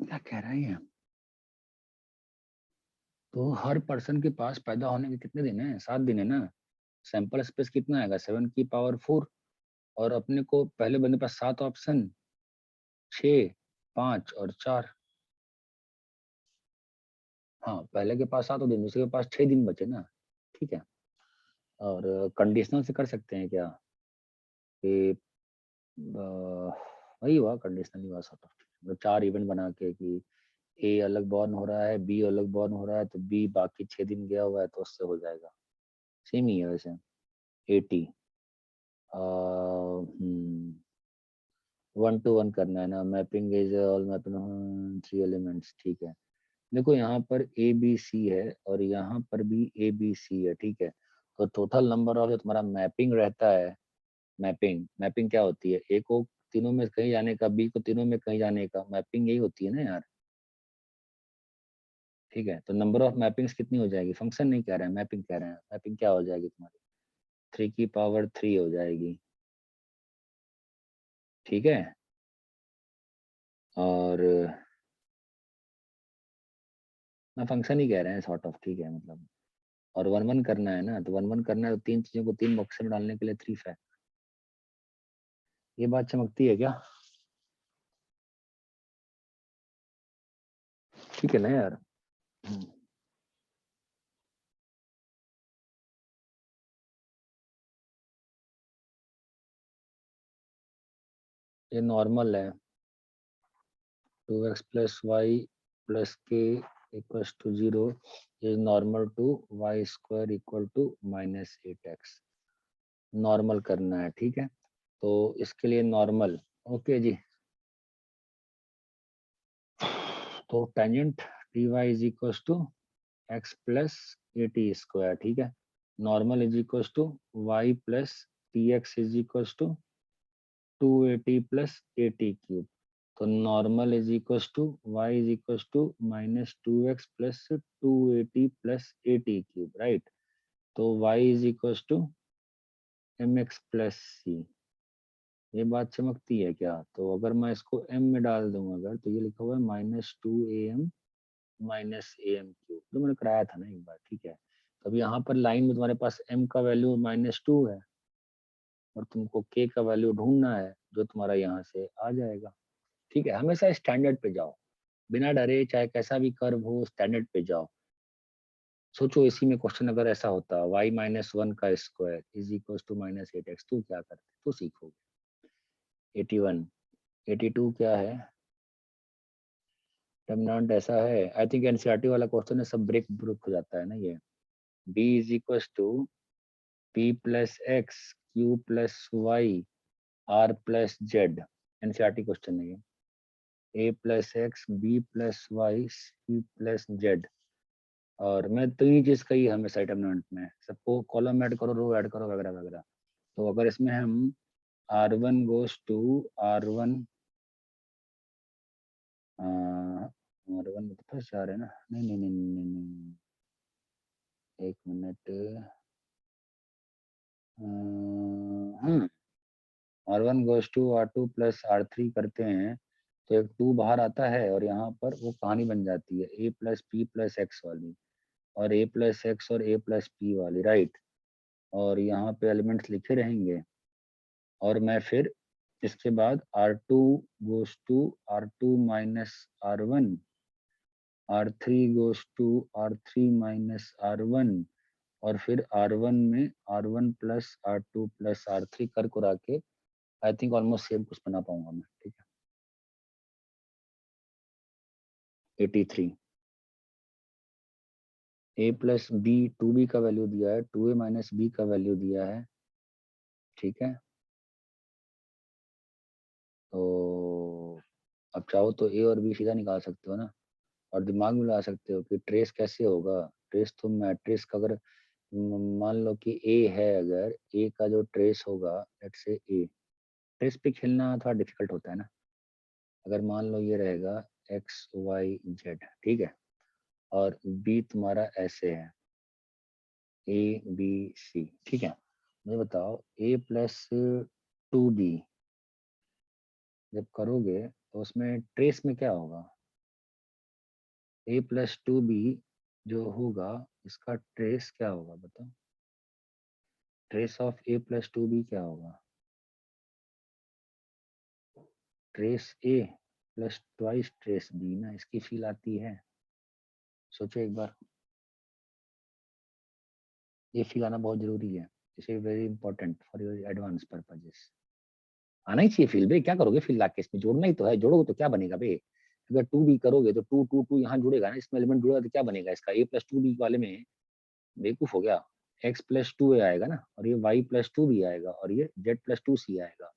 क्या कह रहा है ये? तो हर पर्सन के पास पैदा होने के कितने दिन है, 7 दिन है ना। सैंपल स्पेस कितना आएगा, 7 की पावर 4, और अपने को पहले बंदे पास 7 ऑप्शन, 6, 5 और 4। हाँ, पहले के पास 7 दिन, दूसरे के पास 6 दिन बचे ना, ठीक है। और कंडीशनल से कर सकते हैं क्या, कि वही हुआ, कंडीशनल हुआ सॉर्ट ऑफ, मतलब 4 इवेंट बना के कि ए अलग बॉर्न हो रहा है, बी अलग बॉर्न हो रहा है, तो बी बाकी 6 दिन गया हुआ है तो उससे हो जाएगा। सेम ही है वैसे। 80 1 to 1 करना है ना, mapping is all mapping 3 elements, ठीक है। देखो यहाँ पर ए बी सी है और यहाँ पर भी ए बी सी है, ठीक है। तो टोटल नंबर ऑफ जो तुम्हारा मैपिंग रहता है, मैपिंग मैपिंग क्या होती है, ए को तीनों में कहीं जाने का, बी को तीनों में कहीं जाने का, मैपिंग यही होती है ना यार, ठीक है। तो नंबर ऑफ मैपिंग्स कितनी हो जाएगी, फंक्शन नहीं कह रहे हैं, मैपिंग कह रहे हैं, मैपिंग क्या हो जाएगी तुम्हारी, 3 की पावर 3 हो जाएगी, ठीक है। और ना फंक्शन ही कह रहे हैं सॉर्ट ऑफ, ठीक है मतलब। और 1 1 करना है ना, तो 1 1 करना है तो 3 चीजों को 3 बक्से में डालने के लिए 3 फैक्ट। ये बात चमकती है क्या, ठीक है ना यार। ये नॉर्मल है, 2x plus y plus k equals to 0 is normal to y square equal to -8x। Normal करना है, ठीक है। तो इसके लिए नॉर्मल, ओके जी। तो tangent t Y is equal to x plus A T square, ठीक है। Normal is equal to y plus T x is equal to 2at plus A T cube. तो normal is equal to y is equal to -2x plus 2at plus A T cube, right. तो y is equal to mx plus c. ये बात चमकती है क्या, तो अगर मैं इसको m में डाल दूं अगर, तो ये लिखा हुआ है -2am minus A M cube, जो मैंने कराया था ना एक बार, ठीक है। तो अब यहाँ पर लाइन में तुम्हारे पास m का वैल्यू -2 है और तुमको k का वैल्यू ढूंढना है, जो तुम्हारा यहाँ से आ जाएगा, ठीक है। हमेशा स्टैंडर्ड पे जाओ, बिना डरे, चाहे कैसा भी कर्व हो स्टैंडर्ड पे जाओ। सोचो इसी में क्वेश्चन अगर ऐसा होता, y-1 का square is equal to -8x, तो क्या करते, तो सीखोगे। 81, 82 क्या है, डिटरमिनेंट ऐसा है, आई थिंक एनसीईआरटी वाला क्वेश्चन है, सब ब्रेक ब्रेक हो जाता है ना ये। b is equal to p plus X Q plus Y R plus Z, NCERT question है ये। a plus X, B plus Y, C plus Z. और मैं तीन चीज कही हमें डिटरमिनेंट में, सबको कॉलम ऐड करो, रो ऐड करो, वगैरह वगैरह। तो अगर इसमें हम R1 गोes टू R1, R1 तो फर्स्ट जा रहे हैं ना, नहीं नहीं नहीं नहीं नहीं, नहीं। एक minute, R1 गोes to R2 plus R3 करते हैं तो एक 2 बाहर आता है, और यहाँ पर वो कहानी बन जाती है a plus P plus x वाली, और a प्लस एक्स और a प्लस पी वाली, राइट। और यहाँ पे एलिमेंट्स लिखे रहेंगे, और मैं फिर इसके बाद R2 goes to R2 minus R1, R3 goes to R3 minus R1, और फिर R1 में R1 plus R2 plus R3 कर कुरा के आई थिंक ऑलमोस्ट सेम कुछ बना पाऊंगा मैं, ठीक है। 83 a प्लस बी, 2b का वैल्यू दिया है, 2a माइनस बी का वैल्यू दिया है, ठीक है। तो अब चाहो तो a और b सीधा निकाल सकते हो ना, और दिमाग में लगा सकते हो कि ट्रेस कैसे होगा। ट्रेस तो मैट्रिक्स का, अगर मान लो कि a है, अगर a का जो ट्रेस होगा, लेट्स से a, ट्रेस पे खेलना थोड़ा डिफिकल्ट होता है ना। अगर मान लो ये रहेगा एक्स वाई जेड, ठीक है, और b तुम्हारा ऐसे है ए बी सी, ठीक है। मुझे बताओ a प्लस 2b जब करोगे तो उसमें ट्रेस में क्या होगा? a प्लस 2b जो होगा, इसका ट्रेस क्या होगा बताओ? Trace of a plus 2b क्या होगा? Trace a plus twice trace b ना, इसकी फील आती है। सोचो एक बार, ये फील आना बहुत जरूरी है, it is very important for your advance purposes. आना ही चाहिए फील बे, क्या करोगे फील ला के, इसमें जोड़ना ही तो है, जोड़ोगे तो क्या बनेगा बे? अगर टू बी करोगे तो टू टू टू यहाँ जुड़ेगा ना, इसमें एलिमेंट जुड़ेगा तो क्या बनेगा इसका? ए प्लस टू बी वाले में बेवकूफ हो गया, एक्स प्लस टू ए आएगा ना, और ये वाई प्लस टू बी आएगा, और ये जेड प्लस टू सी आएगा।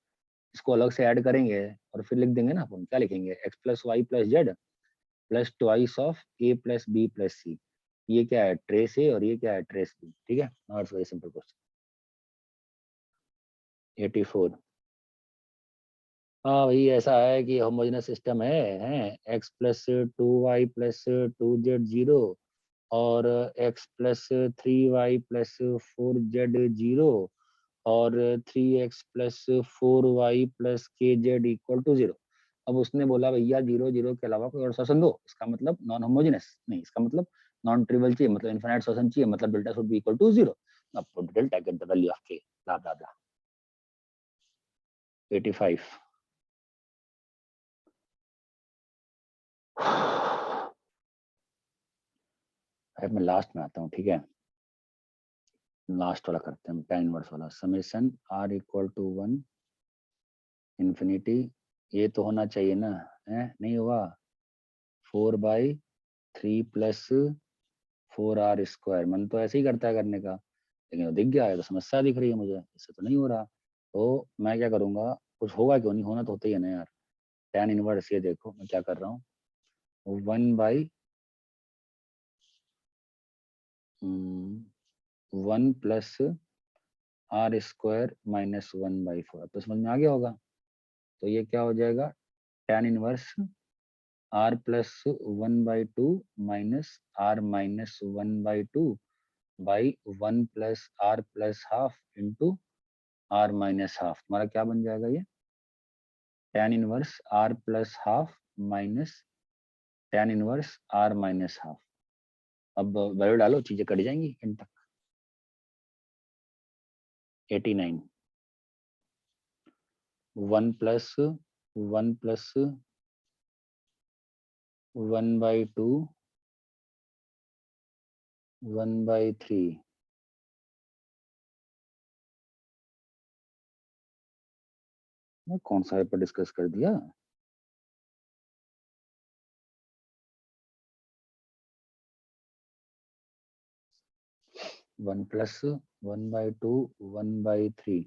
इसको अलग से ऐड करेंगे और फिर लिख देंगे ना, अपन क्या लिखेंगे? X plus y plus z plus twice of a plus b plus c. ये क्या है? ट्रेस ए, और ये क्या है? ट्रेस बी, ठीक है। Now it's very simple question. 84। हाँ भाई, ऐसा है कि होमोजेनस सिस्टम है x plus 2y plus 2z 0, और x plus 3y plus 4z 0, और 3x प्लस 4y प्लस के जेड इक्वल टू 0। अब उसने बोला भैया 0 0 के अलावा कोई और सॉल्यूशन दो, इसका मतलब नॉन होमोजेनस नहीं, इसका मतलब नॉन ट्रिवियल चाहिए, मतलब इनफिनिट सॉल्यूशन चाहिए, मतलब delta should be equal to 0। अब put delta, get the value of K, blah ब्ला ब्ला। 85। अब मैं लास्ट में आता हूँ, ठीक है। लास्ट वाला करते हैं, tan इनवर्स वाला। Summation r equal to 1 infinity, ये तो होना चाहिए ना, है नहीं हुआ? 4/3 प्लस 4r स्क्वायर। मन तो ऐसे ही करता है करने का, लेकिन वो दिख गया है तो समस्या दिख रही है मुझे, इससे तो नहीं हो रहा। तो मैं क्या करूंगा, कुछ होगा क्यों नहीं, होना तो होता ही है ना यार। tan इनवर्स, ये देखो मैं क्या कर रहा हूँ, 1/1 प्लस आर स्क्वायर माइनस 1/4। अब तो समझ में आ गया होगा। तो ये क्या हो जाएगा? tan inverse r plus 1/2 minus r minus 1/2 by 1 plus r plus half into r minus half. हमारा क्या बन जाएगा ये? tan inverse r plus half minus tan inverse r minus half. अब वैल्यू डालो, चीजें कट जाएंगी इन तक। 89। 1 प्लस 1/2 1/3। मैं कौन सा पेपर डिस्कस कर दिया? 1 plus 1/2 1/3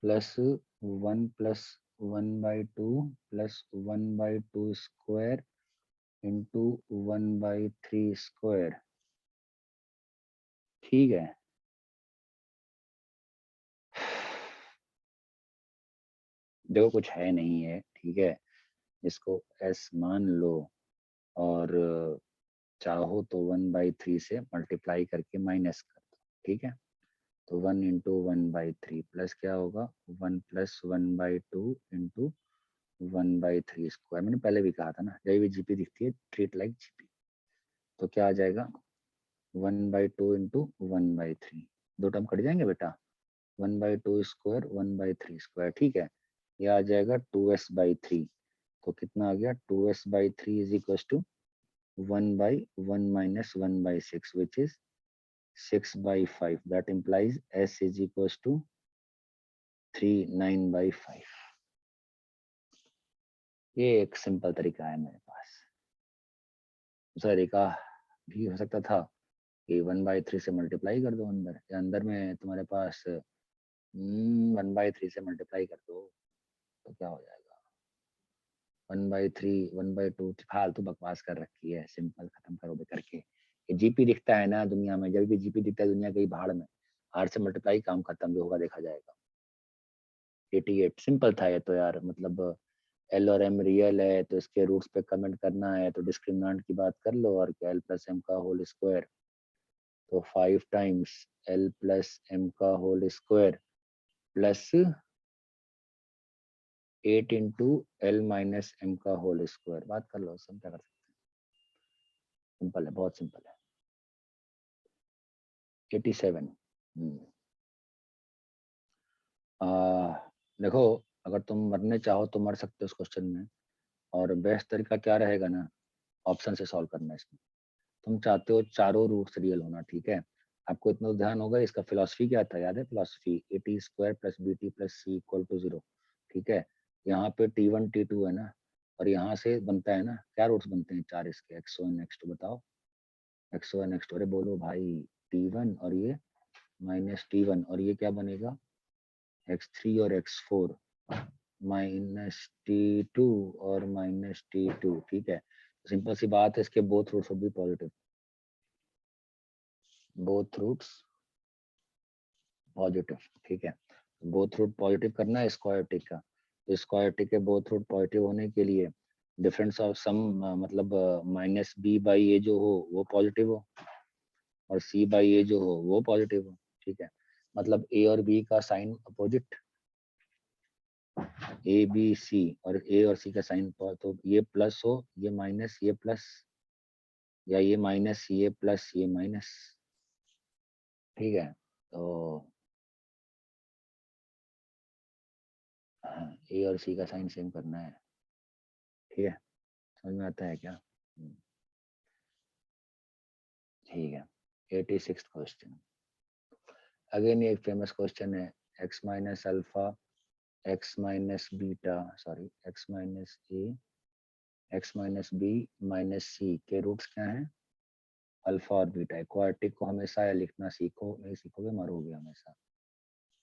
plus 1 plus 1/2 plus 1/2 square into 1/3 square. ठीक है, देखो कुछ है नहीं है, ठीक है, इसको s मान लो और चाहो तो 1/3 से मल्टीप्लाई करके माइनस कर दो। ठीक है, तो 1 इंटू 1/3 प्लस क्या होगा 1 प्लस 1/2 इंटू 1/3 स्क्वायर। मैंने पहले भी कहा था ना, जब भी जीपी दिखती है ट्रीट लाइक जीपी। तो क्या आ जाएगा 1/2 इंटू 1/3, दो टर्म कट जाएंगे बेटा, 1/2 स्क्वायर 1/3 स्क्वायर। ठीक है, ये आ जाएगा 2s/3। तो कितना आ गया 2s/3 is equal to 1/1 minus 1/6 which is 6/5। That implies s is equals to 3 9/5। ये एक सिंपल तरीका है मेरे पास। दूसरा तरीका भी हो सकता था कि 1/3 से मल्टीप्लाई कर दो अंदर, या अंदर में तुम्हारे पास 1/3 से मल्टीप्लाई कर दो तो क्या हो जाएगा 1/3 1/2। फालतू बकवास कर रखी है, सिंपल खत्म करो बे करके। ये जीपी दिखता है ना दुनिया में, जब भी जीपी दिखता है दुनिया गई भाड़ में, 8 से मल्टीप्लाई काम खत्म, जो होगा देखा जाएगा। 88 सिंपल था ये तो यार, मतलब एल और एम रियल है तो इसके रूट्स पे कमेंट करना है, तो डिस्क्रिमिनेंट की बात कर लो और क्या एल प्लस एम का होल स्क्वायर, तो 5 टाइम्स एल प्लस एम का whole square plus 8 into L minus M का होल स्क्वायर। बात कर लो, सब क्या कर सकते हैं, सिंपल है, बहुत सिंपल है। 87। देखो, अगर तुम मरने चाहो तो मर सकते हो उस क्वेश्चन में, और बेस्ट तरीका क्या रहेगा ना, ऑप्शन से सॉल्व करना है इसमें। तुम चाहते हो चारों रूट्स रियल होना, ठीक है, आपको इतना ध्यान होगा, इसका फिलॉसफी क्या था याद है, philosophy A square plus B T plus C equal to 0। ठीक है, यहाँ पे T1 T2 है ना, और यहाँ से बनता है ना, क्या रूट्स बनते हैं चार इसके, x1 x2, बताओ x1 x2, अरे बोलो भाई, T1 और ये माइनस T1, और ये क्या बनेगा x3 और x4 माइनस T2 और माइनस T2। ठीक है, सिंपल सी बात है, इसके both roots would be positive, both roots positive. ठीक है, बोथ रूट पॉजिटिव करना है स्क्वायरटिक का, तो स्क्वायरटिक के बोथ रूट पॉजिटिव होने के लिए डिफरेंस ऑफ सम, मतलब माइनस बी बाई ए जो हो वो पॉजिटिव हो, और सी बाई ए जो हो वो पॉजिटिव हो। ठीक है, मतलब ए और बी का sign opposite, A B C, और ए और सी का साइन, तो ये प्लस हो ये माइनस ये प्लस, या ये माइनस ये प्लस ये माइनस। ठीक है, तो ए और सी का साइन सेम करना है। ठीक है, समझ में आता है क्या? ठीक है, 86 क्वेश्चन। अगेन ये एक फेमस क्वेश्चन है, x minus alpha x minus beta, sorry x minus a x minus b minus c के रूट्स क्या हैं, अल्फा और बीटा। क्वाड्रेटिक को हमेशा या लिखना सीखो, नहीं सीखोगे मरोगे हमेशा।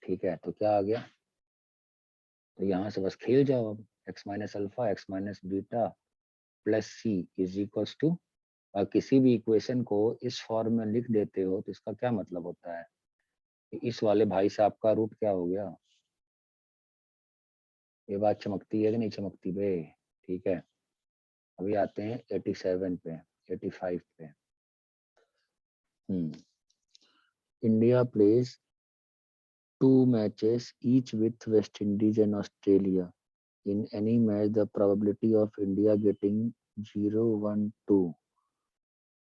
ठीक है, तो क्या आ गया, तो यहाँ से बस खेल जाओ अब, x minus alpha x minus beta plus C is equals to, और किसी भी इक्वेशन को इस फॉर्म में लिख देते हो तो इसका क्या मतलब होता है, इस वाले भाई साहब का रूट क्या हो गया। ये बात चमकती है कि नहीं चमकती बे? ठीक है, अभी आते हैं 87 पे, 85 पे। India plays 2 matches each with West Indies and Australia. In any match, the probability of India getting 0-1-2,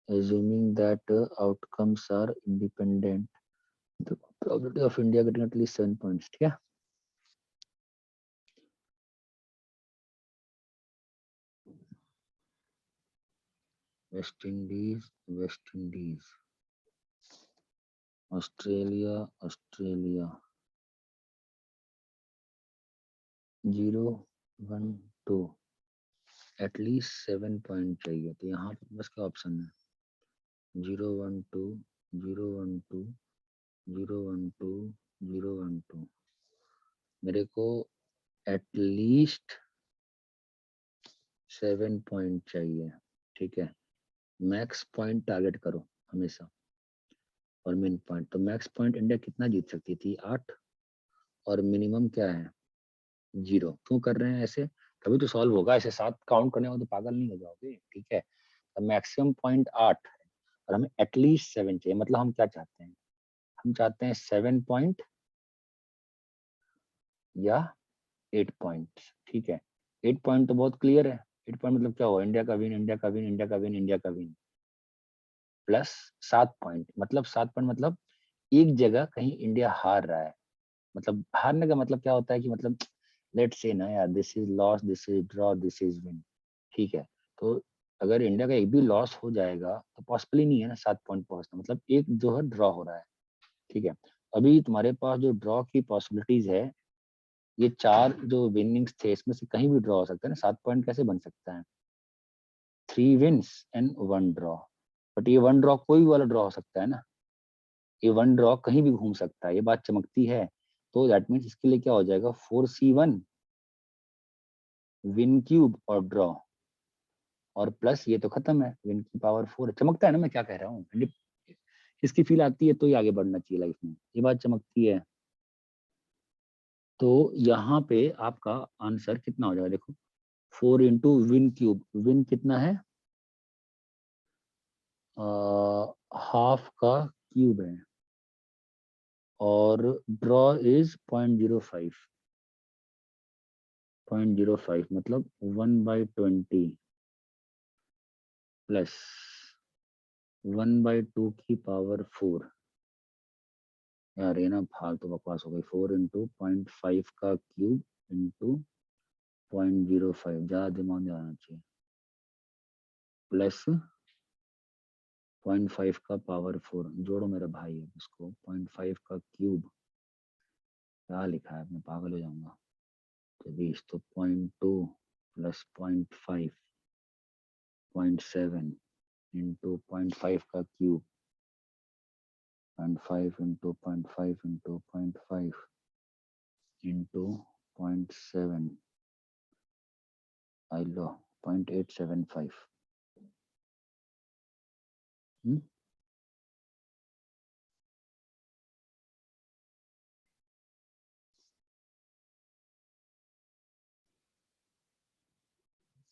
assuming that outcomes are independent, the probability of India getting at least 7 points. ठीक है, West Indies Australia Australia 0-1-2, at least 7 point चाहिए, तो यहाँ पर बस क्या ऑप्शन है 0-1-2 0-1-2 0-1-2 0-1-2। मेरे को एटलीस्ट 7 पॉइंट चाहिए, ठीक है। मैक्स पॉइंट टारगेट करो हमेशा और मिन पॉइंट। तो मैक्स पॉइंट इंडिया कितना जीत सकती थी? 8, और मिनिमम क्या है? 0। क्यों कर रहे हैं ऐसे? तभी तो सॉल्व होगा। ऐसे 7 काउंट करने में तो पागल नहीं हो जाओगे, ठीक है। तो मैक्सिमम पॉइंट 8 है और हमें एटलीस्ट 7 चाहिए। मतलब हम क्या चाहते हैं? हम चाहते हैं 7 पॉइंट या 8 पॉइंट, ठीक है। 8 पॉइंट तो बहुत क्लियर है। 8 पॉइंट मतलब क्या हुआ? इंडिया का विन, इंडिया का विन, इंडिया का विन, इंडिया का विन, प्लस 7 पॉइंट। मतलब 7 पॉइंट मतलब एक जगह कहीं इंडिया हार रहा है। मतलब हारने का मतलब क्या होता है कि मतलब लेट्स से ना यार, this is loss, this is draw, this is win, ठीक है। तो अगर इंडिया का एक भी लॉस हो जाएगा तो पॉसिबल ही नहीं है ना 7 पॉइंट पहुंचना। मतलब एक जो है ड्रॉ हो रहा है, ठीक है। अभी तुम्हारे पास जो ड्रॉ की पॉसिबिलिटीज है, ये 4 जो विनिंग्स थे इसमें से कहीं भी ड्रॉ हो सकता है ना। 7 पॉइंट कैसे बन सकता है? 3 विन्स एंड 1 ड्रॉ। बट ये 1 ड्रॉ कोई भी वाला ड्रॉ हो सकता है ना। ये 1 ड्रॉ कहीं भी घूम सकता है, ये बात चमकती है। तो दैट मीन्स इसके लिए क्या हो जाएगा? 4C1 विन क्यूब और ड्रॉ, और प्लस ये तो खत्म है, विन की पावर 4 है। चमकता है ना मैं क्या कह रहा हूँ? इसकी फील आती है तो ही आगे बढ़ना चाहिए लाइफ में, ये बात चमकती है। तो यहाँ पे आपका आंसर कितना हो जाएगा? देखो 4 इंटू विन क्यूब। विन कितना है? हाफ का क्यूब है, और ड्रॉ इज 0.05। 0.05 मतलब 1/20 प्लस 1/2 की पावर 4। यार ये ना फालतू बकवास हो गई। 4 इंटू 0.5 का क्यूब इंटू 0.05, ज्यादा दिमाग नहीं आना चाहिए, प्लस 0.5 का पावर 4। जोड़ो मेरा भाई है उसको। 0.5 का क्यूब क्या लिखा है? मैं पागल हो जाऊंगा। तो 20, तो 0.2 प्लस 0.5, 0.7 इंटू 0.5 का क्यूब, 0.5 इंटू 0.5 इंटू 0.5 इंटू 0.7, आई लो 0.875।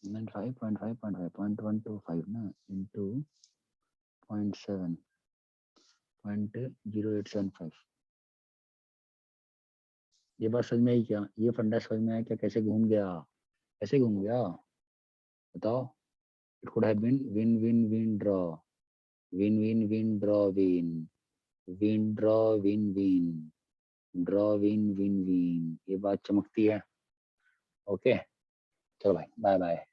0.125 ना इंटू 0.7, 0.0875। ये बात समझ में आई क्या? ये फंडा समझ में आया क्या? कैसे घूम गया? कैसे घूम गया बताओ? It could have been win win win draw, win win win draw win, win draw win win, draw win win win. ये बात चमकती है। ओके चलो भाई, बाय बाय।